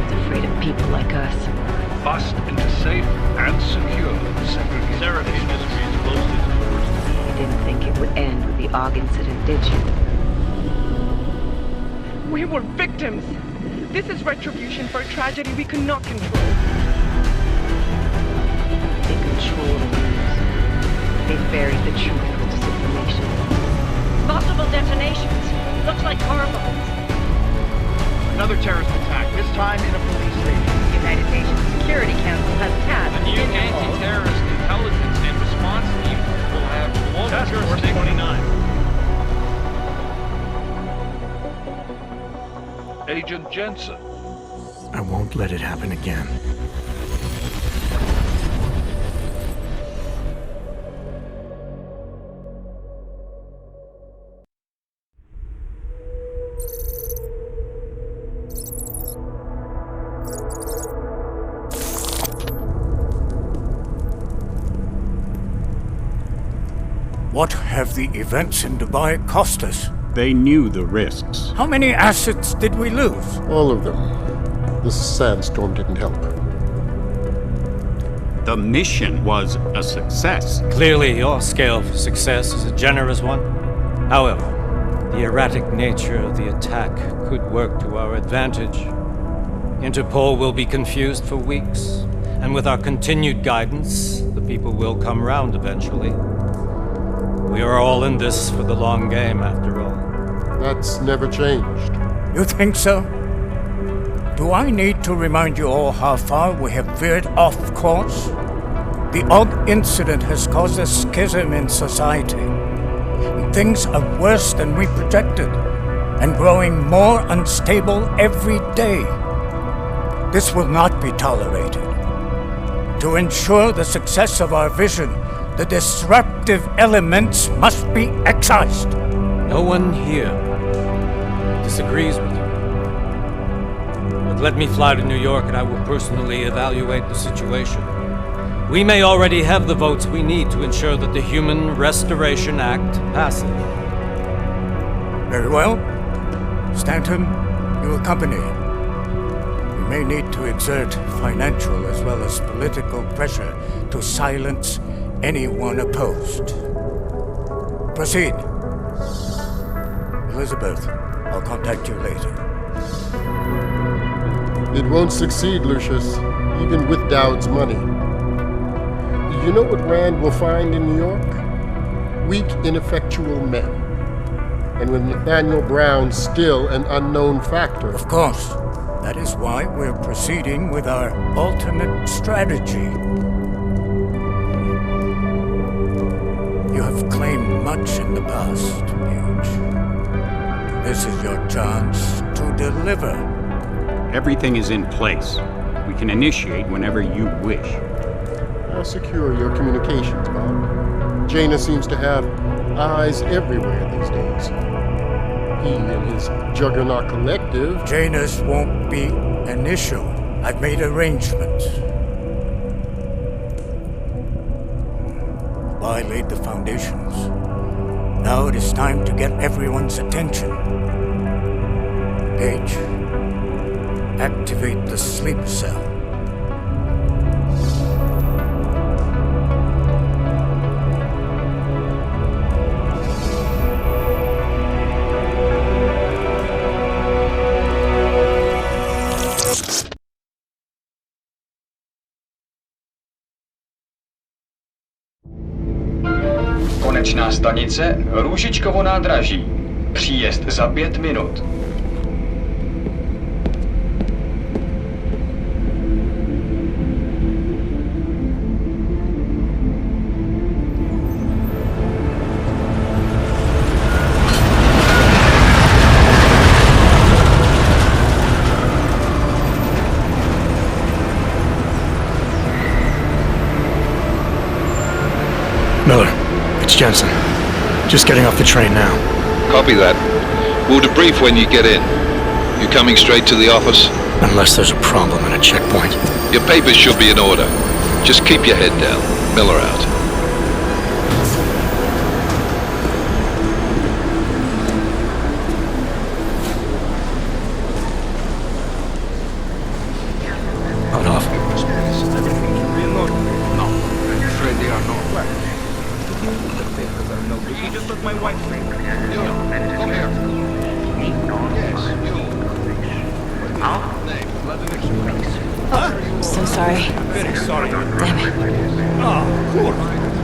It's afraid of people like us. Bust into safe and secure segregation. Seraphim Industries closed its doors. You didn't think it would end with the AUG incident, did you? We were victims. This is retribution for a tragedy we cannot control. They control the news. They buried the truth with disinformation. Possible detonations. Looks like car bombs. Another terrorist attack, this time in a police station. The United Nations Security Council has tasked The new anti-terrorist intelligence and response team will have global Task Force jurisdiction. 29. Agent Jensen. I won't let it happen again. What have the events in Dubai cost us? They knew the risks. How many assets did we lose? All of them. This sandstorm didn't help. The mission was a success. Clearly, your scale for success is a generous one. However, the erratic nature of the attack could work to our advantage. Interpol will be confused for weeks, and with our continued guidance, the people will come round eventually. We are all in this for the long game, after all. That's never changed. You think so? Do I need to remind you all how far we have veered off course? The Og incident has caused a schism in society. Things are worse than we projected, and growing more unstable every day. This will not be tolerated. To ensure the success of our vision, the disruptive elements must be excised. No one here disagrees with you. But let me fly to New York and I will personally evaluate the situation. We may already have the votes we need to ensure that the Human Restoration Act passes. Very well. Stanton, you accompany. We may need to exert financial as well as political pressure to silence anyone opposed. Proceed. Elizabeth, I'll contact you later. It won't succeed, Lucius, even with Dowd's money. You know what Rand will find in New York? Weak, ineffectual men. And with Nathaniel Brown still an unknown factor. Of course. That is why we're proceeding with our alternate strategy. You have claimed much in the past, Paige. This is your chance to deliver. Everything is in place. We can initiate whenever you wish. How secure are your communications, Bob? Jaina seems to have eyes everywhere these days. He and his Juggernaut Collective... Janus won't be an issue. I've made arrangements. I laid the foundations. Now it is time to get everyone's attention. Paige, activate the sleep cell. Konečná stanice Růžičkovo nádraží. Příjezd za 5 minut. Miller, it's Jensen. Just getting off the train now. Copy that. We'll debrief when you get in. You coming straight to the office? Unless there's a problem at a checkpoint. Your papers should be in order. Just keep your head down. Miller out. On off. No, I'm afraid they are not. You just let my wife say. Come here. Oh, so sorry. Very sorry. Damn it. Oh, cool.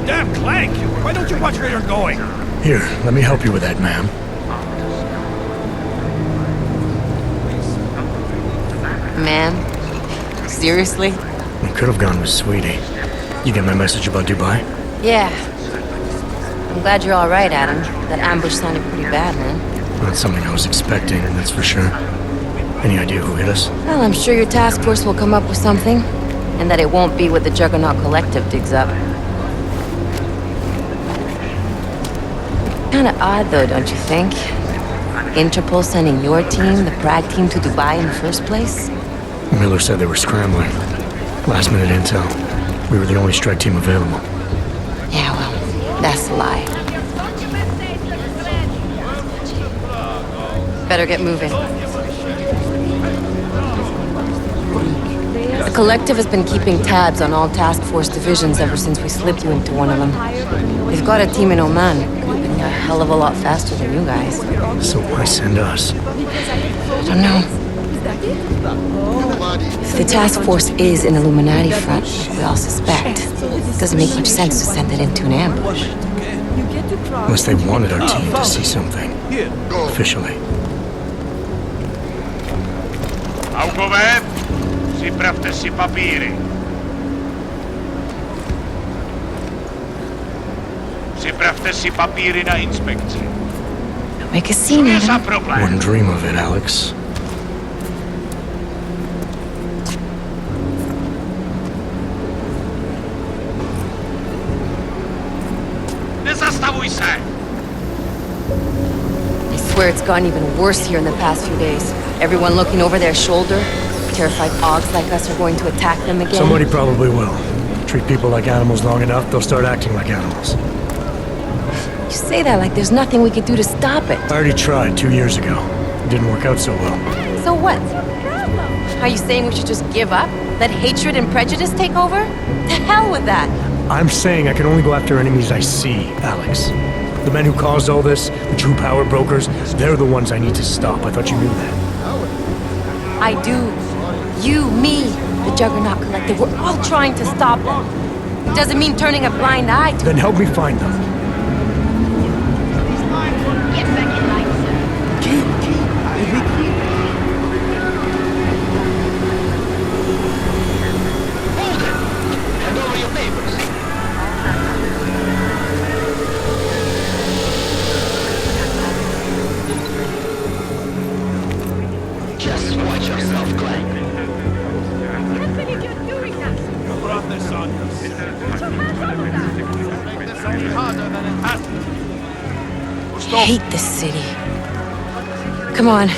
Damn Clank! Why don't you watch where you're going? Here, let me help you with that, ma'am. Ma'am? Seriously? I could have gone with Sweetie. You get my message about Dubai? Yeah. I'm glad you're all right, Adam. That ambush sounded pretty bad, man. Not something I was expecting, that's for sure. Any idea who hit us? Well, I'm sure your task force will come up with something. And that it won't be what the Juggernaut Collective digs up. Kinda odd, though, don't you think? Interpol sending your team, the Prague team, to Dubai in the first place? Miller said they were scrambling. Last minute intel. We were the only strike team available. Yeah, well, that's a lie. Better get moving. The Collective has been keeping tabs on all task force divisions ever since we slipped you into one of them. They've got a team in Oman. Could have been a hell of a lot faster than you guys. So why send us? I don't know. If the task force is an Illuminati front, we all suspect, it doesn't make much sense to send it into an ambush. Unless they wanted our team to see something. Officially. Augovet, si pravte si papíry. Připravte si papíry na inspekci. Don't make a scene, Adam. Wouldn't dream of it, Alex. Nezastavuj se! I swear it's gotten even worse here in the past few days. Everyone looking over their shoulder, terrified Augs like us are going to attack them again. Somebody probably will. Treat people like animals long enough, they'll start acting like animals. You say that like there's nothing we could do to stop it. I already tried 2 years ago. It didn't work out so well. So what? Are you saying we should just give up? Let hatred and prejudice take over? To hell with that! I'm saying I can only go after enemies I see, Alex. The men who caused all this, the true power brokers, they're the ones I need to stop. I thought you knew that. I do. You, me, the Juggernaut Collective, we're all trying to stop them. It doesn't mean turning a blind eye to Then help me find them. Just watch yourself, Glenn. Can't believe you're doing that. You brought this on I hate this city. Come on.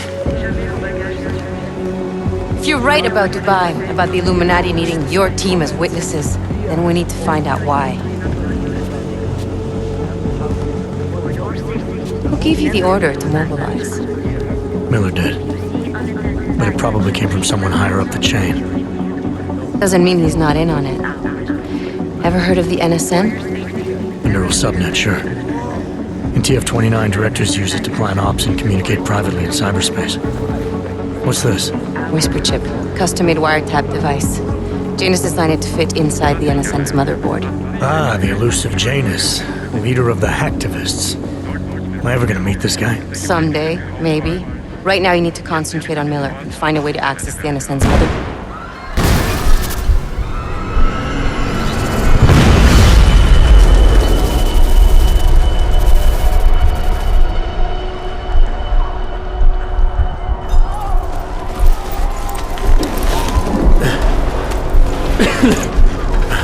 If you're right about Dubai, about the Illuminati needing your team as witnesses, then we need to find out why. Who gave you the order to mobilize? Miller did. But it probably came from someone higher up the chain. Doesn't mean he's not in on it. Ever heard of the NSN? A neural subnet, sure. In TF-29, directors use it to plan ops and communicate privately in cyberspace. What's this? Whisper chip, custom-made wiretap device. Janus designed it to fit inside the NSN's motherboard. Ah, the elusive Janus, leader of the hacktivists. Am I ever gonna meet this guy? Someday, maybe. Right now you need to concentrate on Miller and find a way to access the NSN's motherboard.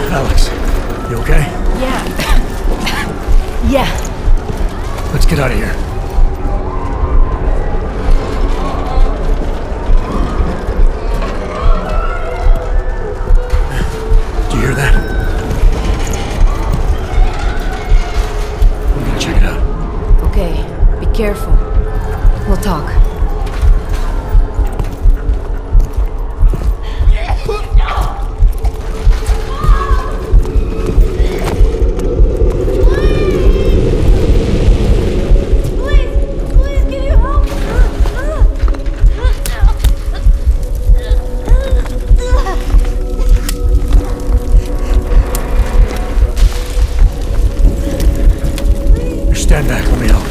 Alex, you okay? Yeah. Yeah. Let's get out of here. Do you hear that? I'm gonna check it out. Okay, be careful. We'll talk. Stand back, let me help.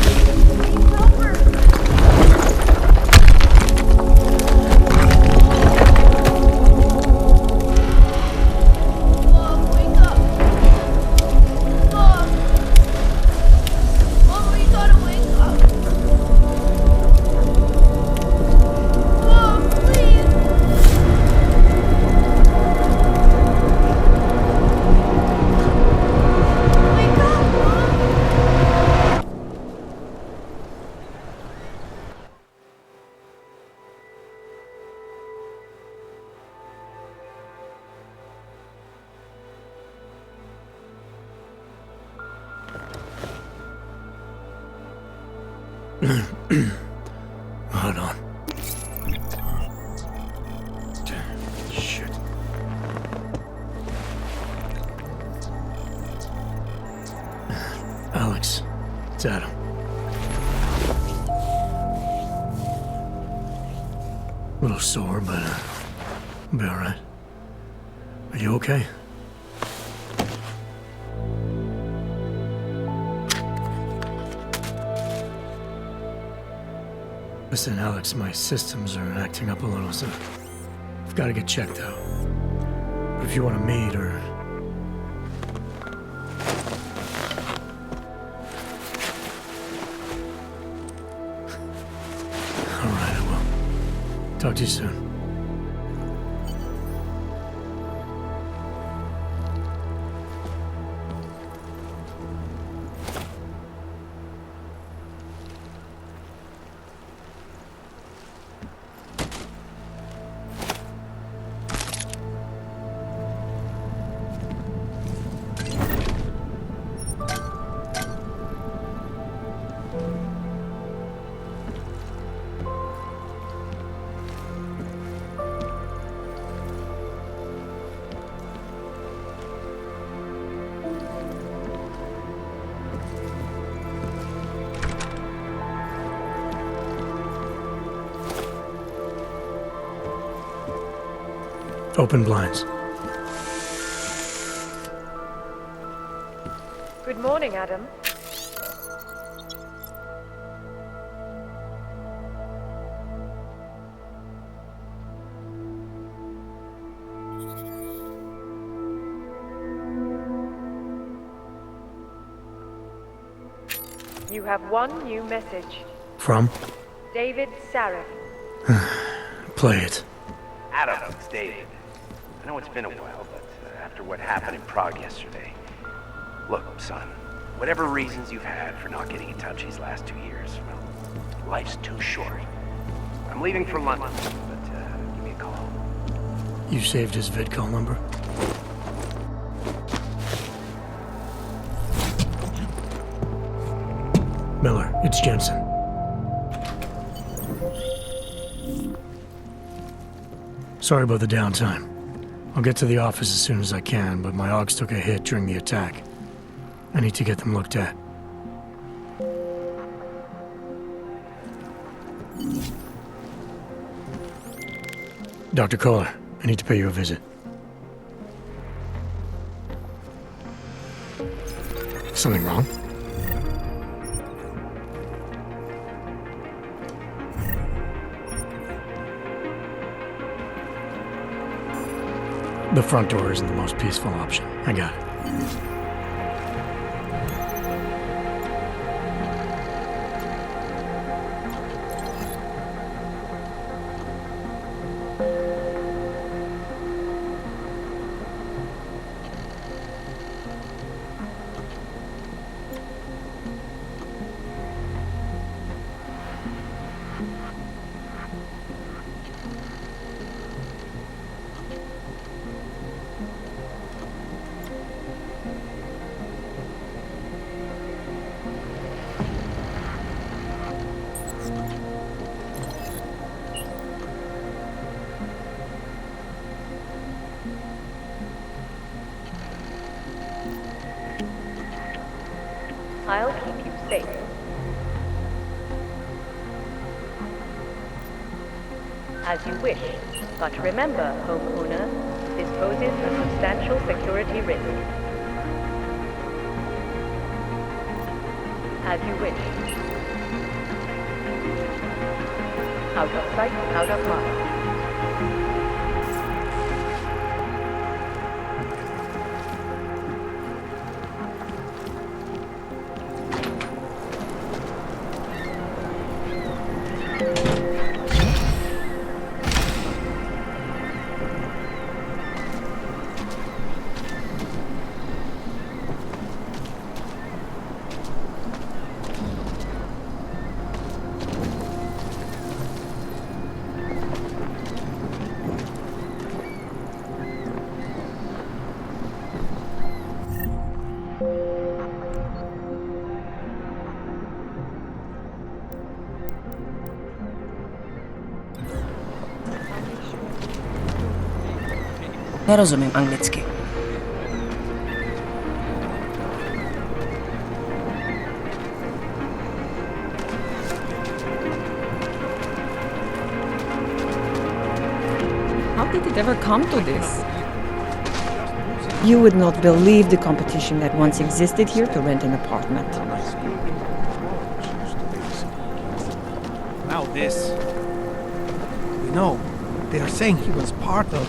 Hold on. Shit. It's Adam. A little sore, but I'll be alright. Are you okay? Listen, Alex, my systems are acting up a little, so I've got to get checked out. But if you want to meet or... Alright, I will. Talk to you soon. Open blinds. Good morning, Adam. You have one new message. From? David Sarif. Play it. Adam, it's David. I know it's been a while, but after what happened in Prague yesterday... Look, son, whatever reasons you've had for not getting in touch these last 2 years, well, life's too short. I'm leaving for London, but give me a call. You saved his vidcall number? Miller, it's Jensen. Sorry about the downtime. I'll get to the office as soon as I can, but my Augs took a hit during the attack. I need to get them looked at. Dr. Kohler, I need to pay you a visit. Something wrong? The front door isn't the most peaceful option. I got it. I'll keep you safe. As you wish, but remember, homeowner, this poses a substantial security risk. As you wish. Out of sight, out of mind. Nie rozumiem angielskiego. it ever come to this? You would not believe the competition that once existed here to rent an apartment. Now this. We know. They are saying he was part of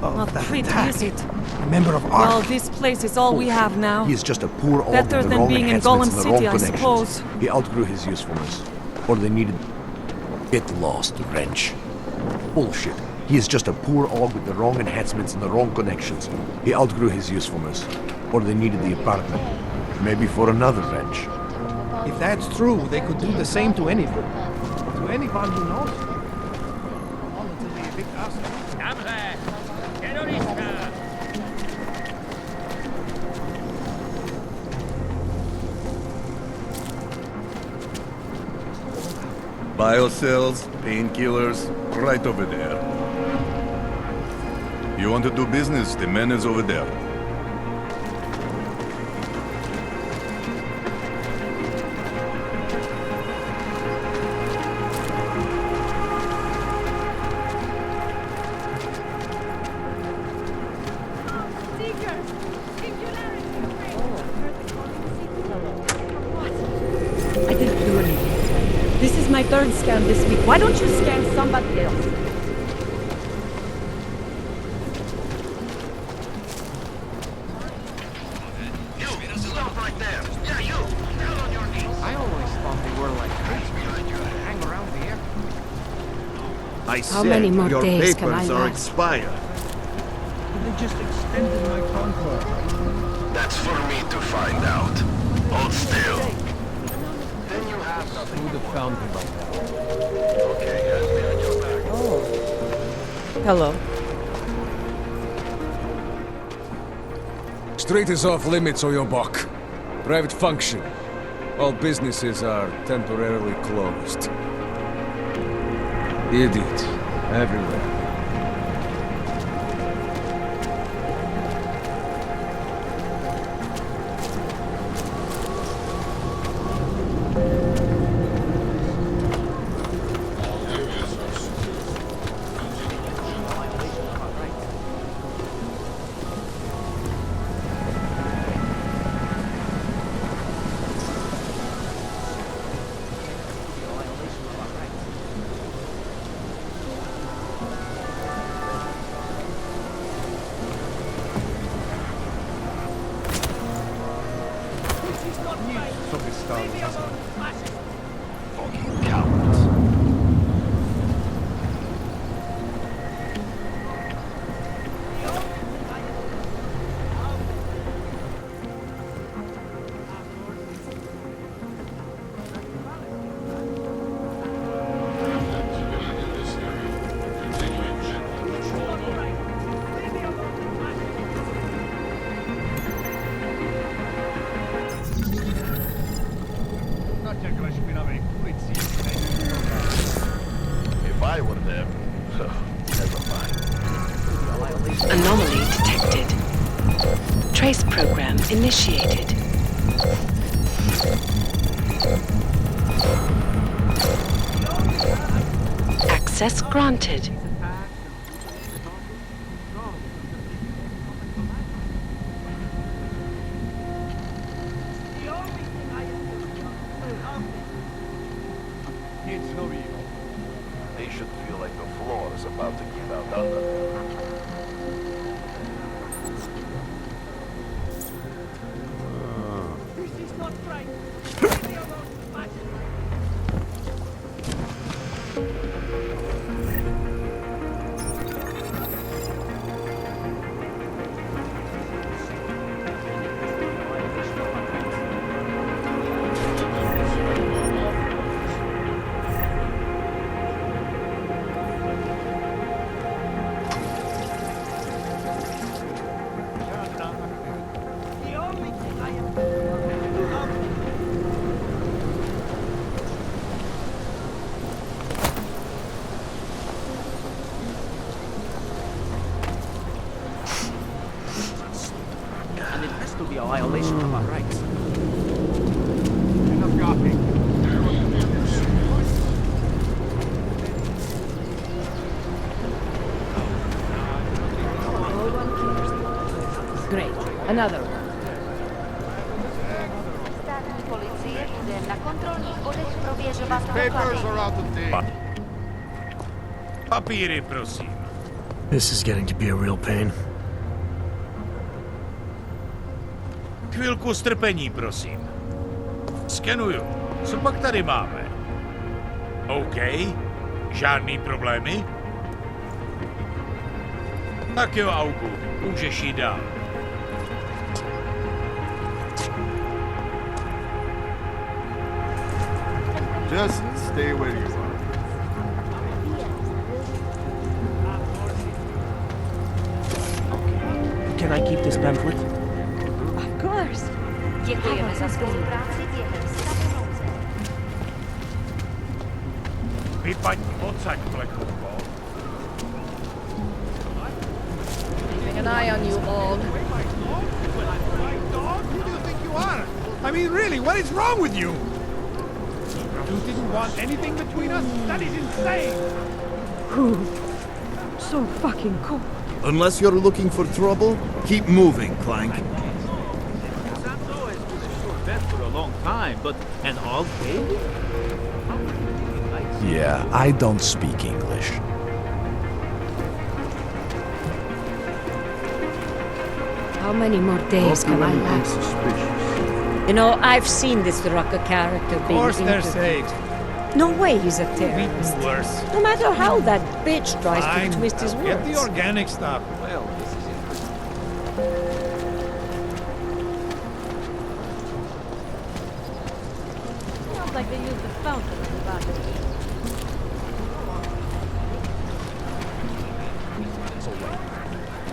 Not that pretty, attack. is it? A member of Well, ARC. this place is all we have now. He is just a poor orc Better with the than wrong being in enhancements Golem and the wrong City, I connections. suppose. He outgrew his usefulness. Or they needed... Get lost, wrench. Bullshit. He is just a poor orc with the wrong enhancements and the wrong connections. He outgrew his usefulness. Or they needed the apartment. Maybe for another wrench. If that's true, they could do the same to anyone. To anyone who knows. All until they evict us. Biocells, painkillers, right over there. You want to do business, the man is over there. I didn't do anything. This is my third scam this week. Why don't you scam somebody else? I always thought they were like crazy. Hang around the air. I How said many more your days can papers I are last? expired. They just extended my contract. That's for me to find out. Hold still. Then you have Who would have found me by now? Okay, has me on your back. Oh. Hello. Street is off limits, Oyobok. Private function. All businesses are temporarily closed. Idiot. Everywhere. Fucking cowards. If I were there, never mind. Anomaly detected. Trace program initiated. Access granted. It's no evil. They should feel like the floor is about to give out under them. This is not right. And it has to be a violation of our rights. Enough gawking. Great. Another one. Papers are out of date. Papíry, prosím. This is getting to be a real pain. Chvilku strpení, prosím. Skenuju. Co pak tady máme? OK. Žádný problémy? Tak jo, Augu. Můžeš jít dál. Just stay where you are. Can I keep this pamphlet? Of course. Děkujeme za spolupráci během stavu nouze. Vypadni odsaď, Blackhawko. Keeping an eye on you, Bald. Who do you think you are? I mean, really, what is wrong with you? You didn't want anything between us? That is insane! Whew. So fucking cool. Unless you're looking for trouble, keep moving, Clank. For a long time, but an Og baby? Yeah, I don't speak English. How many more days can I last? You know, I've seen this Rucker character being Of course they're interviewed. safe. No way he's a terrorist. Even worse. No matter how that bitch tries Fine. to twist his I'll words. Get the organic stuff. Well, this is Sounds like they used the fountain in the bathroom.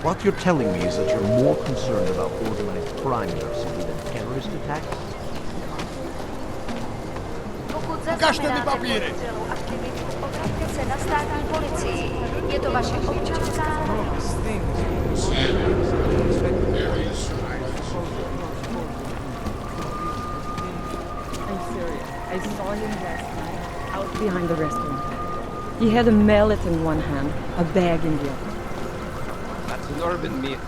What you're telling me is that you're more concerned about organized crime in our city than terrorist attacks? Ukažte mi papíry! Obraťte se na státní policii. Je to vaše občanská povinnost. I'm serious. I saw him last night out behind the restaurant. He had a mallet in one hand, a bag in the other. That's an urban myth.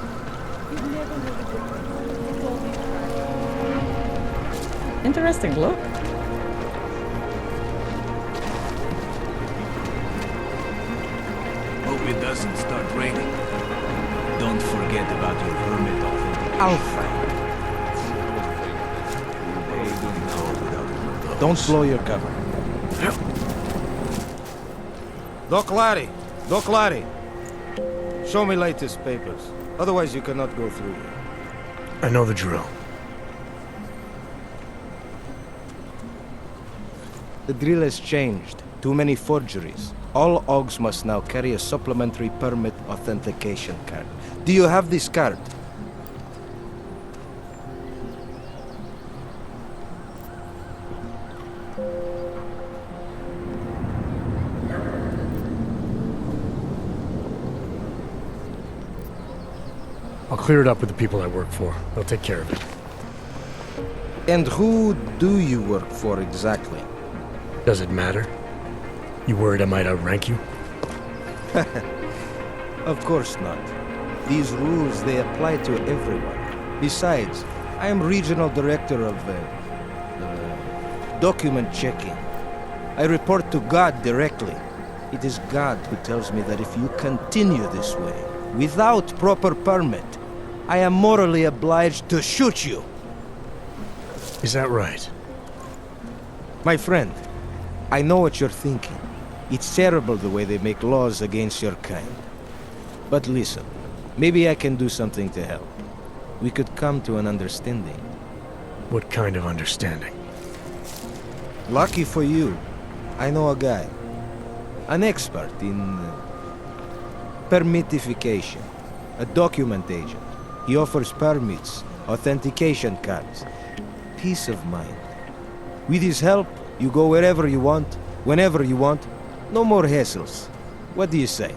Interesting look. Hope it doesn't start raining. Don't forget about your permit authentication. Alfred. Don't blow your cover. Doc Larry! Doc Larry! Show me latest papers. Otherwise you cannot go through here. I know the drill. The drill has changed. Too many forgeries. All OGs must now carry a supplementary permit authentication card. Do you have this card? I'll clear it up with the people I work for. They'll take care of it. And who do you work for exactly? Does it matter? You worried I might outrank you? Of course not. These rules, they apply to everyone. Besides, I am regional director of document checking. I report to God directly. It is God who tells me that if you continue this way, without proper permit, I am morally obliged to shoot you. Is that right? My friend, I know what you're thinking. It's terrible the way they make laws against your kind. But listen, maybe I can do something to help. We could come to an understanding. What kind of understanding? Lucky for you, I know a guy. An expert in permitification. A document agent. He offers permits, authentication cards. Peace of mind. With his help, you go wherever you want, whenever you want. No more hassles. What do you say?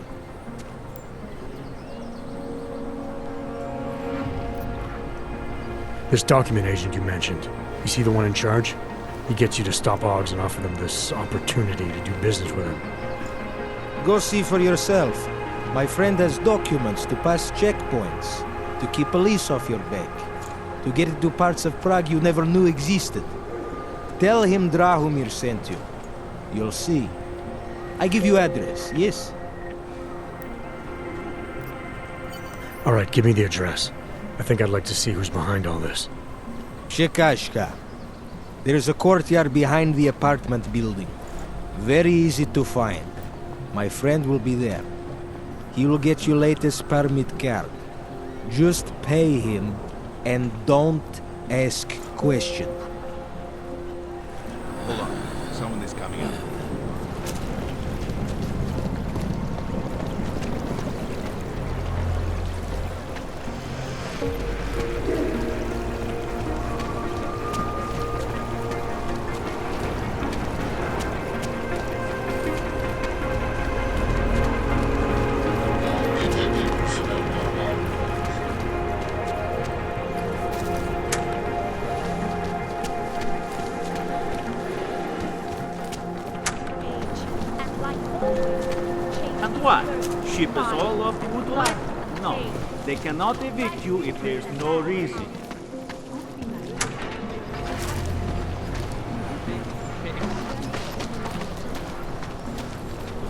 This document agent you mentioned, is he the one in charge? He gets you to stop OGs and offer them this opportunity to do business with him. Go see for yourself. My friend has documents to pass checkpoints. to keep police off your back, to get into parts of Prague you never knew existed. Tell him Drahomir sent you. You'll see. I give you address, yes? All right, give me the address. I think I'd like to see who's behind all this. Shekashka. There's a courtyard behind the apartment building. Very easy to find. My friend will be there. He will get you latest permit card. Just pay him and don't ask questions. Hold on. Someone is coming up. And what? Ship us all off the woodlot? No. They cannot evict you if there's no reason.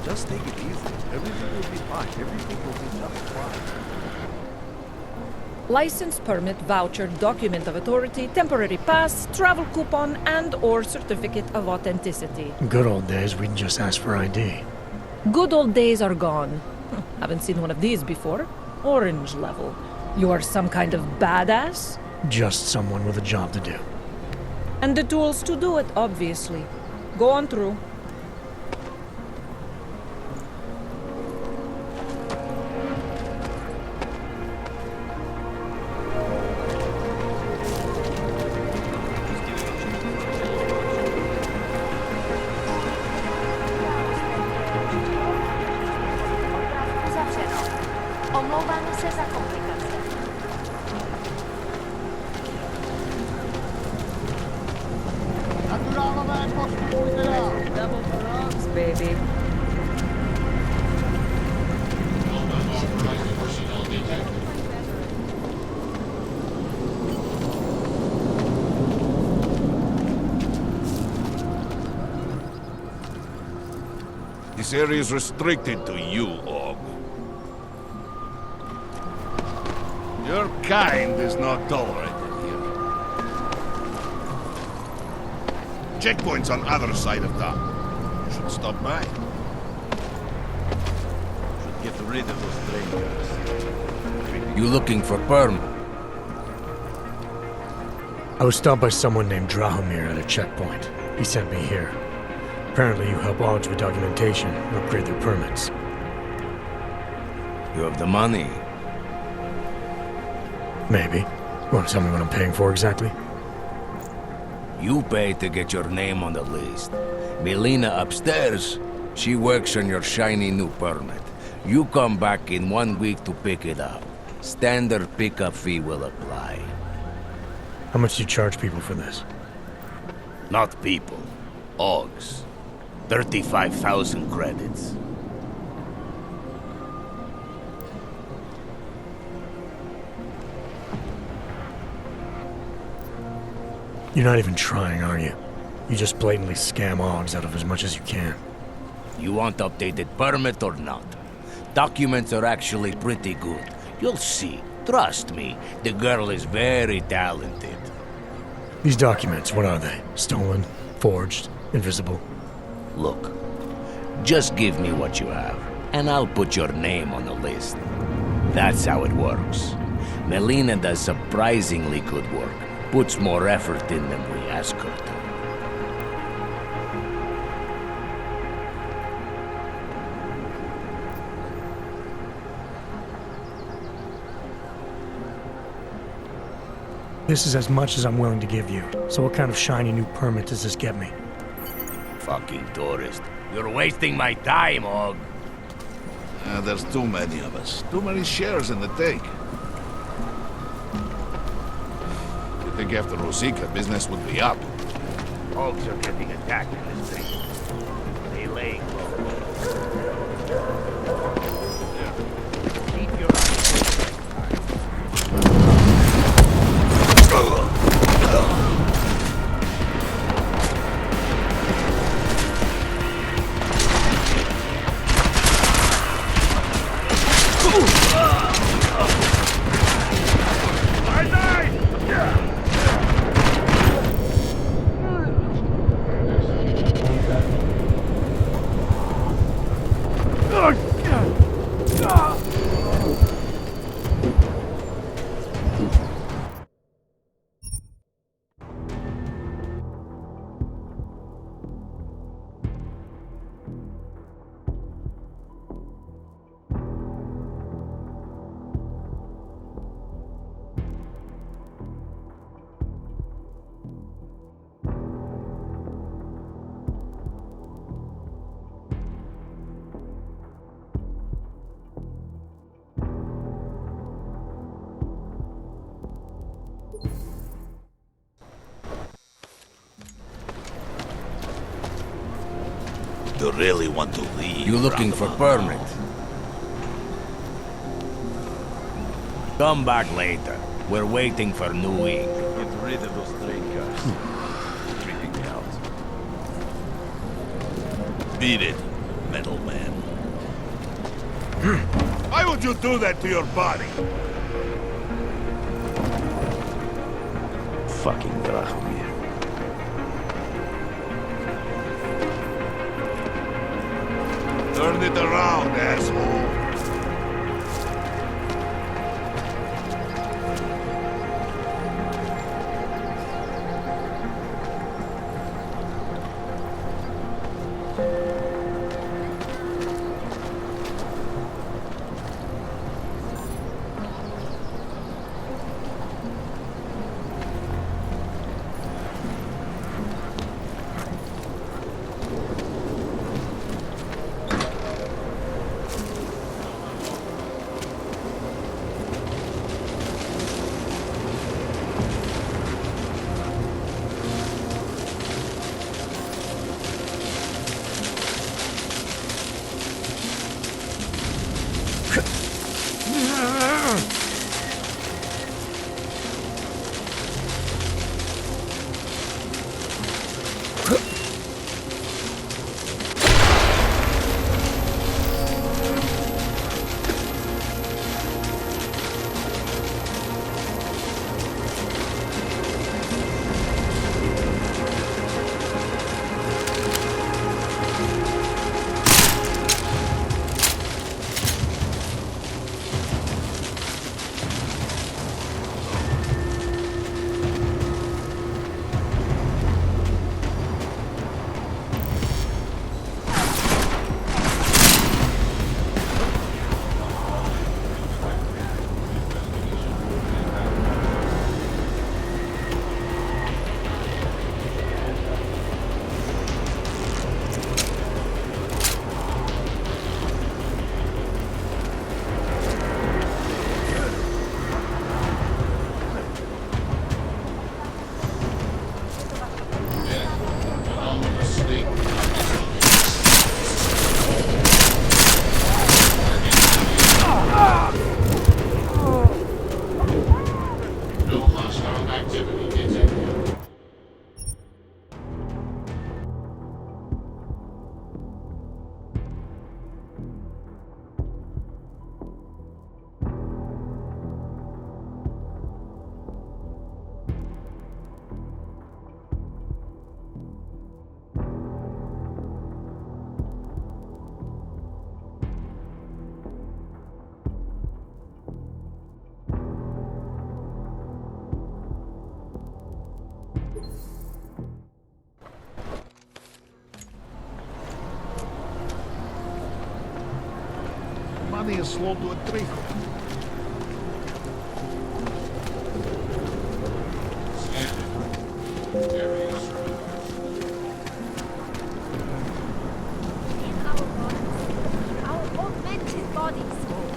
Just take it easy. Everything will be fine. Everything will be just fine. License, permit, voucher, document of authority, temporary pass, travel coupon, and/or certificate of authenticity. Good old days, we'd just ask for ID. Good old days are gone. Haven't seen one of these before. Orange level. You are some kind of badass? Just someone with a job to do. And the tools to do it, obviously. Go on through. Omlouvám se za komplikace. Double frogs, baby. This area is restricted to you, Og. Your kind is not tolerated here. Checkpoints on other side of town. You should stop by. Should get rid of those strangers. You looking for perm? I was stopped by someone named Drahomir at a checkpoint. He sent me here. Apparently you help Augs with documentation and upgrade their permits. You have the money. Maybe. You want to tell me what I'm paying for exactly? You pay to get your name on the list. Melina upstairs, she works on your shiny new permit. You come back in 1 week to pick it up. Standard pickup fee will apply. How much do you charge people for this? Not people. Augs. 35,000 credits. You're not even trying, are you? You just blatantly scam Augs out of as much as you can. You want updated permit or not? Documents are actually pretty good. You'll see. Trust me, the girl is very talented. These documents, what are they? Stolen? Forged? Invisible? Look, just give me what you have, and I'll put your name on the list. That's how it works. Melina does surprisingly good work. Puts more effort in than we ask her to. This is as much as I'm willing to give you. So what kind of shiny new permit does this get me? Fucking tourist. You're wasting my time, Og. There's too many of us. Too many shares in the take. You think after Rosika, business would be up? Hogs are getting attacked in this thing. They lay low. Keep your eyes open. you really want to leave? You looking for permit? Come back later. We're waiting for new ink. Get rid of those train cars. Creeping me out. Beat it, metal man. Why would you do that to your body? Fucking Drahomir. Turn it around, asshole. Money is slow to a trickle.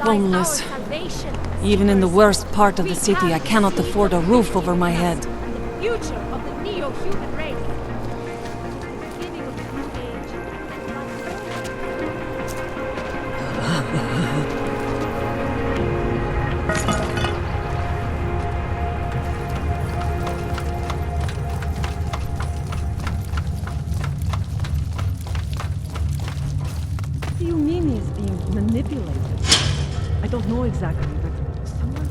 Homeless. Even in the worst part of the city, I cannot afford a roof over my head. Future of the neo-human race. What do you mean he's being manipulated? I don't know exactly, but someone's...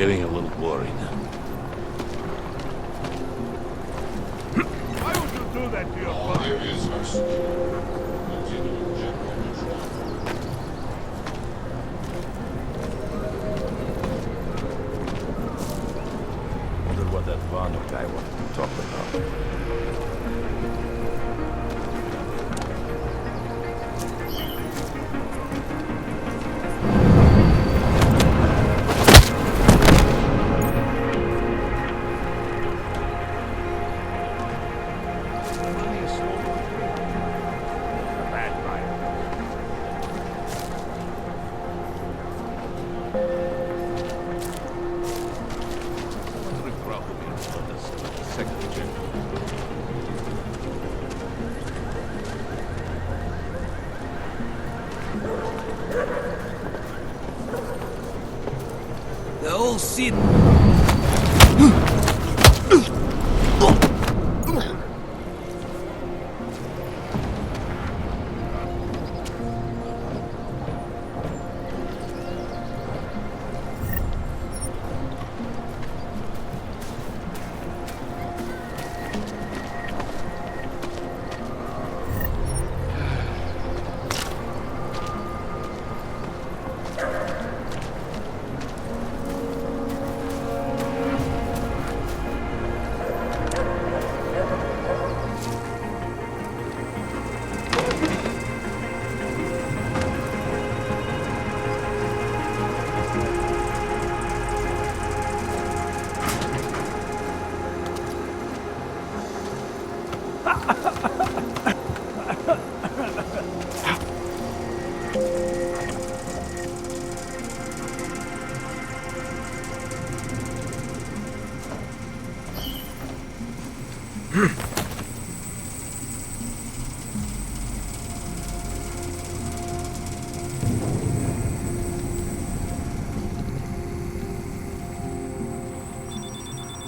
getting a little worried. Why would you do that to your Wonder what that Vano guy wanted to talk about. The whole city.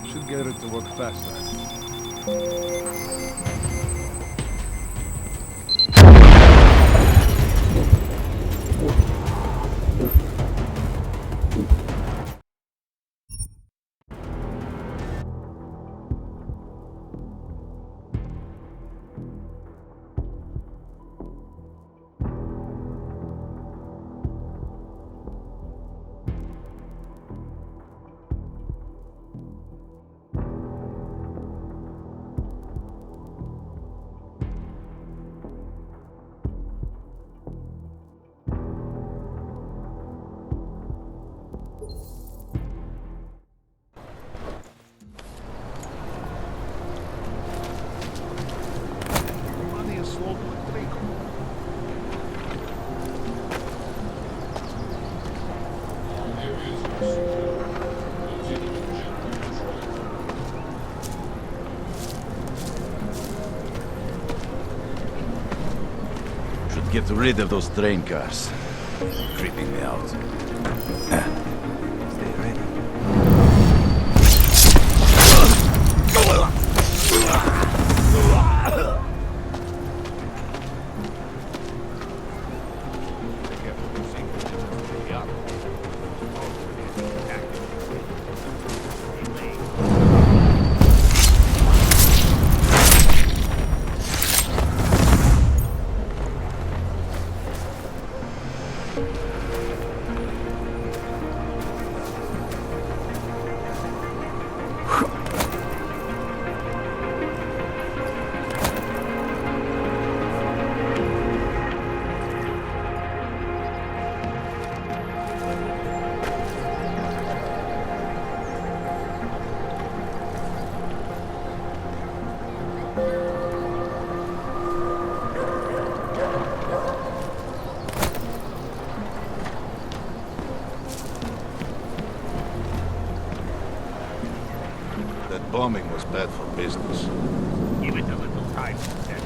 Should get it to work faster. Should get rid of those train cars. Creeping me out. Stay ready. That bombing was bad for business. Give it a little time, Ted.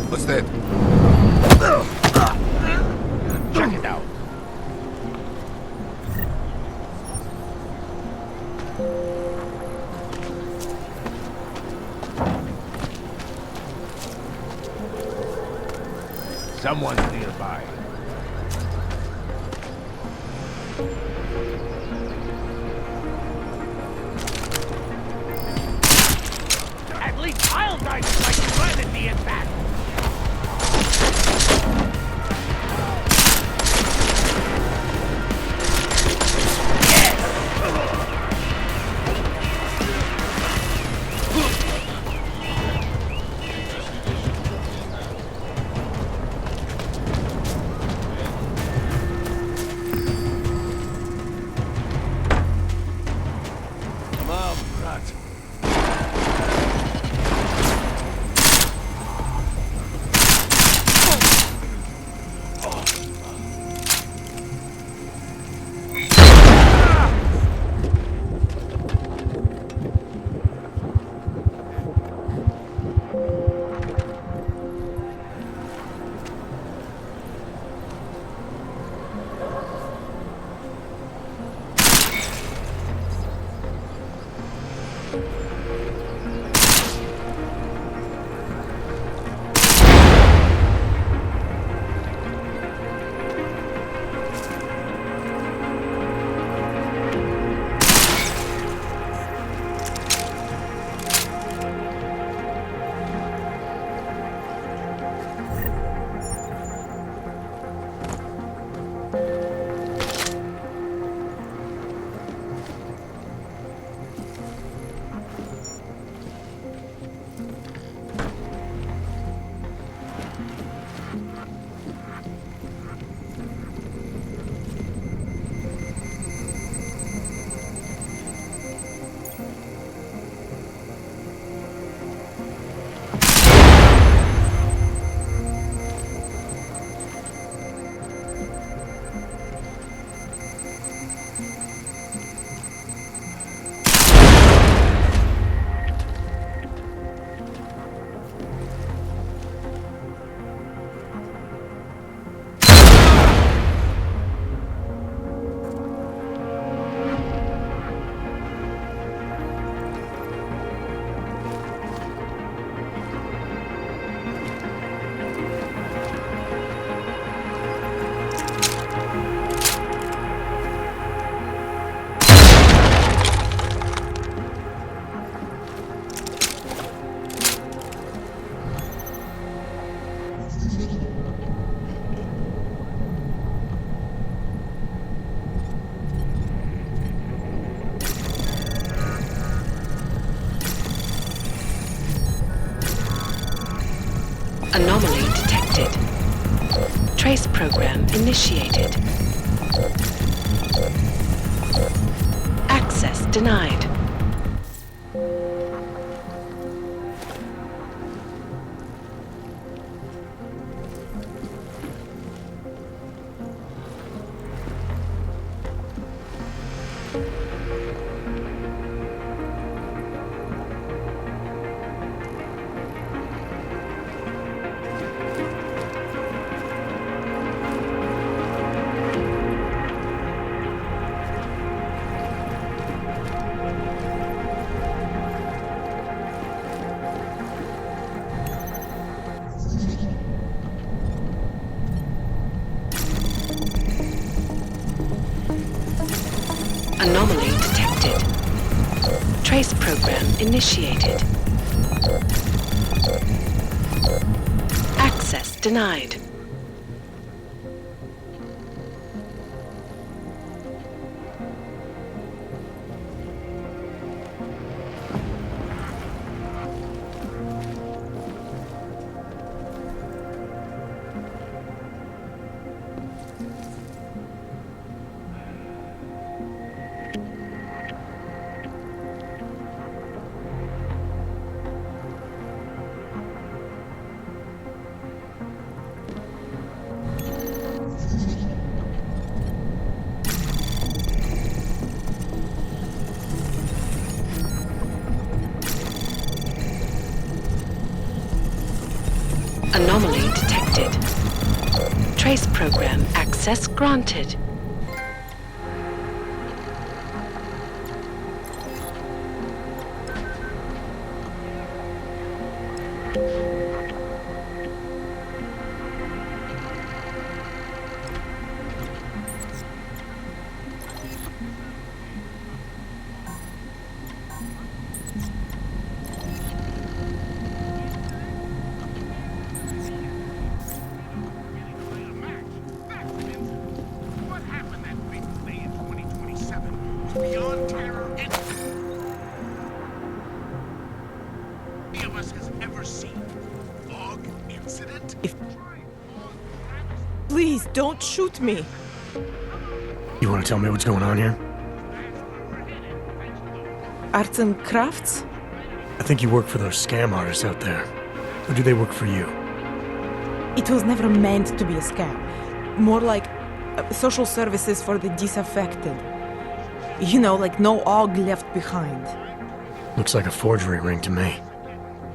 What's that? Check it out. Someone's nearby. At least I'll die like you landed me in battle. Anomaly detected. Trace program initiated. Access denied. Anomaly detected. Trace program initiated. Access denied. Anomaly detected. Trace program access granted. Beyond terror any of us has ever seen. Log incident? Please, don't shoot me. You want to tell me what's going on here? Arts and crafts? I think you work for those scam artists out there. Or do they work for you? It was never meant to be a scam. More like social services for the disaffected. You know, like no OG left behind. Looks like a forgery ring to me.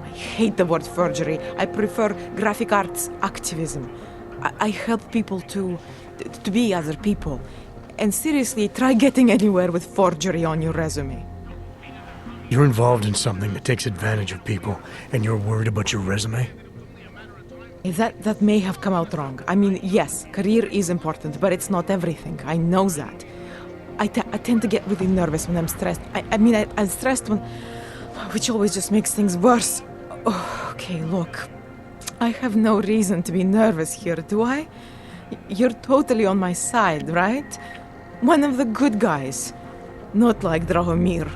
I hate the word forgery. I prefer graphic arts activism. I help people to be other people. And seriously, try getting anywhere with forgery on your resume. You're involved in something that takes advantage of people, and you're worried about your resume? That may have come out wrong. I mean, yes, career is important, but it's not everything. I know that. I tend to get really nervous when I'm stressed. I'm stressed when... which always just makes things worse. Oh, okay, look. I have no reason to be nervous here, do I? You're totally on my side, right? One of the good guys. Not like Drahomir.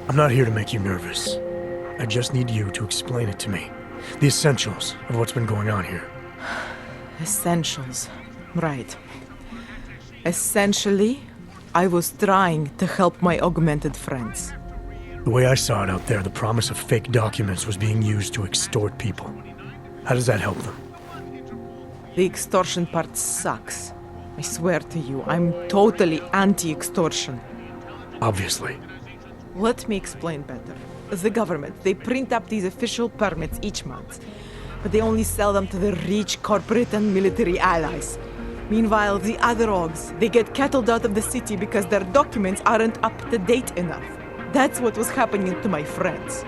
I'm not here to make you nervous. I just need you to explain it to me. The essentials of what's been going on here. Essentials. Right. Essentially, I was trying to help my augmented friends. The way I saw it out there, the promise of fake documents was being used to extort people. How does that help them? The extortion part sucks. I swear to you, I'm totally anti-extortion. Obviously. Let me explain better. The government, they print up these official permits each month, but they only sell them to the rich corporate and military allies. Meanwhile, the other orgs, they get cattled out of the city because their documents aren't up to date enough. That's what was happening to my friends.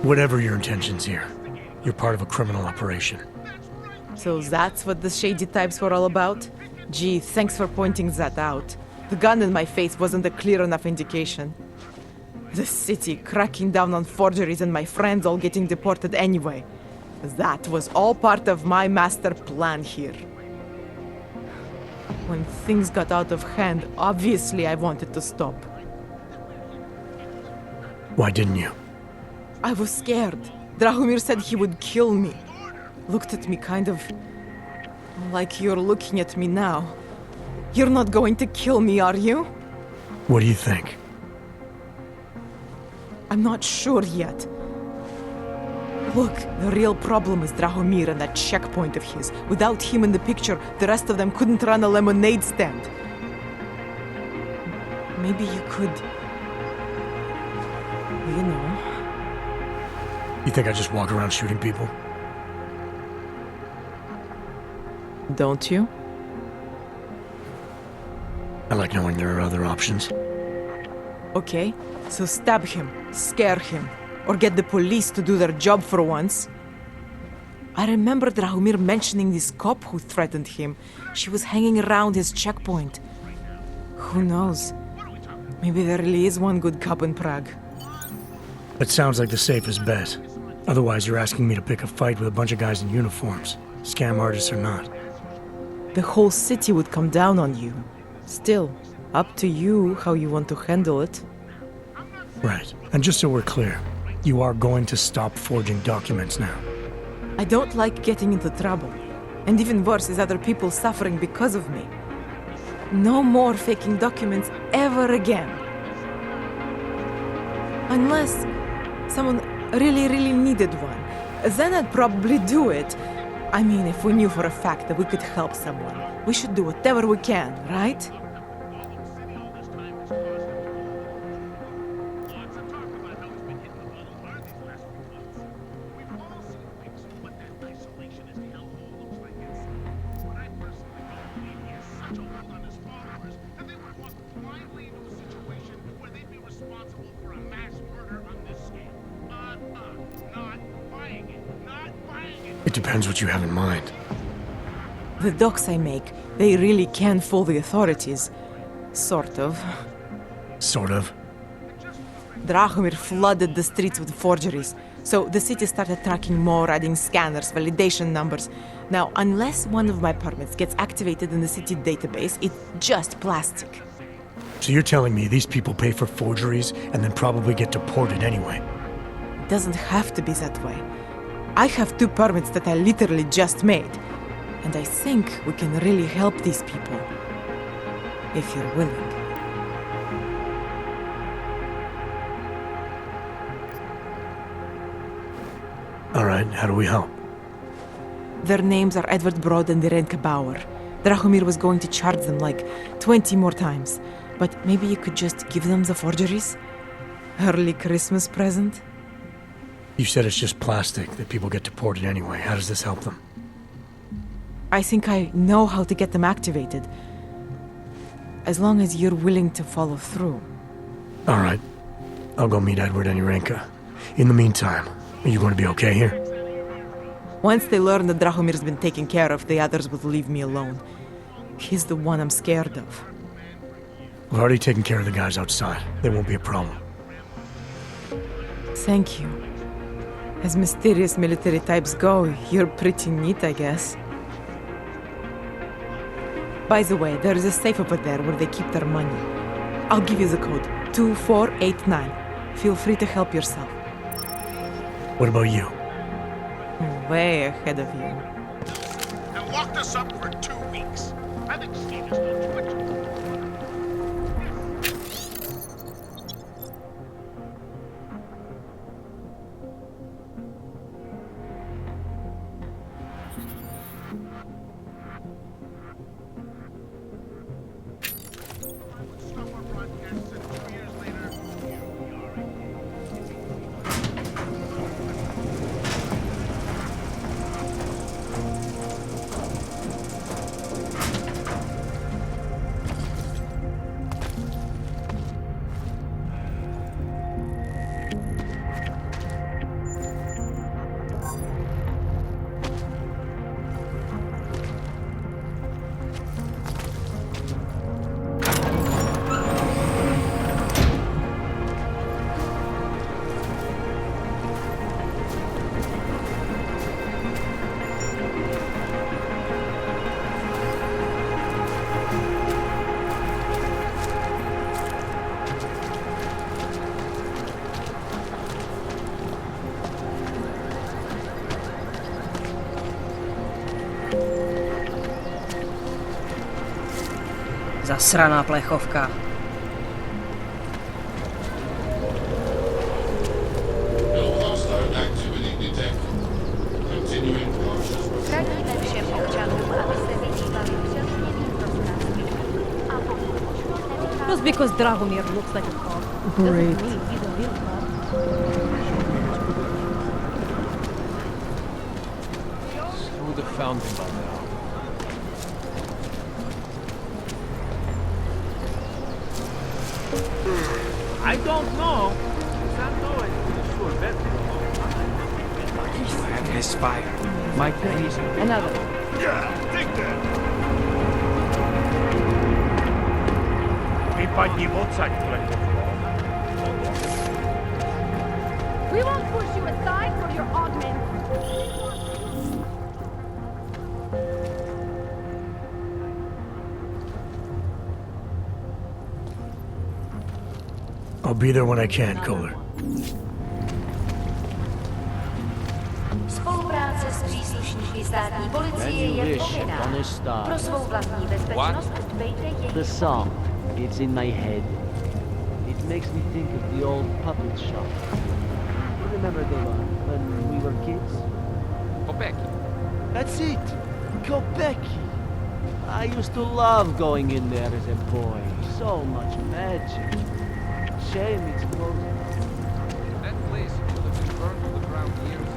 Whatever your intentions here, you're part of a criminal operation. So that's what the shady types were all about? Gee, thanks for pointing that out. The gun in my face wasn't a clear enough indication. The city cracking down on forgeries and my friends all getting deported anyway. That was all part of my master plan here. When things got out of hand, obviously I wanted to stop. Why didn't you? I was scared. Drahomir said he would kill me. Looked at me kind of... like you're looking at me now. You're not going to kill me, are you? What do you think? I'm not sure yet. Look, the real problem is Drahomir and that checkpoint of his. Without him in the picture, the rest of them couldn't run a lemonade stand. Maybe you could... you know... You think I just walk around shooting people? Don't you? I like knowing there are other options. Okay, so stab him, scare him, or get the police to do their job for once. I remember Drahomir mentioning this cop who threatened him. She was hanging around his checkpoint. Who knows? Maybe there really is one good cop in Prague. That sounds like the safest bet. Otherwise, you're asking me to pick a fight with a bunch of guys in uniforms, scam artists or not. The whole city would come down on you. Still, up to you how you want to handle it. Right. And just so we're clear, you are going to stop forging documents now. I don't like getting into trouble. And even worse is other people suffering because of me. No more faking documents ever again. Unless someone really needed one. Then I'd probably do it. I mean, if we knew for a fact that we could help someone, we should do whatever we can, right? It depends what you have in mind. The docs I make, they really can fool the authorities. Sort of. Sort of? Drahomir flooded the streets with forgeries, so the city started tracking more, adding scanners, validation numbers. Now, unless one of my permits gets activated in the city database, it's just plastic. So you're telling me these people pay for forgeries and then probably get deported anyway? It doesn't have to be that way. I have 2 permits that I literally just made. And I think we can really help these people. If you're willing. Alright, how do we help? Their names are Edward Broad and Irenka Bauer. Drahomir was going to charge them like 20 more times. But maybe you could just give them the forgeries? Early Christmas present? You said it's just plastic, that people get deported anyway. How does this help them? I think I know how to get them activated. As long as you're willing to follow through. Alright. I'll go meet Edward and Irenka. In the meantime, are you going to be okay here? Once they learn that Drahomir's been taken care of, the others will leave me alone. He's the one I'm scared of. We've already taken care of the guys outside. They won't be a problem. Thank you. As mysterious military types go, you're pretty neat, I guess. By the way, there is a safe over there where they keep their money. I'll give you the code, 2489. Feel free to help yourself. What about you? Way ahead of you. And locked us up for 2 weeks. I think Steve is on Twitter. Zasraná plechovka. Radíme všem občanům, aby se vyhýbali přelidněným prostranství. A pokud už to nevychází... Just because Drahomir looks like a cop Great. doesn't mean he's a real cop. Who would have found him by now? I don't know. I know it. Sure, that Flag has fired. My days are Another. Yeah, take that. Vypadni odsaď, plechovko. We won't push you aside for your augment. I'll be there when I can, Kohler. Spolupráce s příslušníky státní policie je povinná. Pro svou vlastní bezpečnost dbejte jejich. The song, it's in my head. It makes me think of the old puppet shop. You remember the one when we were kids? Kopeki. That's it! Kopeki! I used to love going in there as a boy. So much magic. Shame it's closed. That place would have been burned to the ground years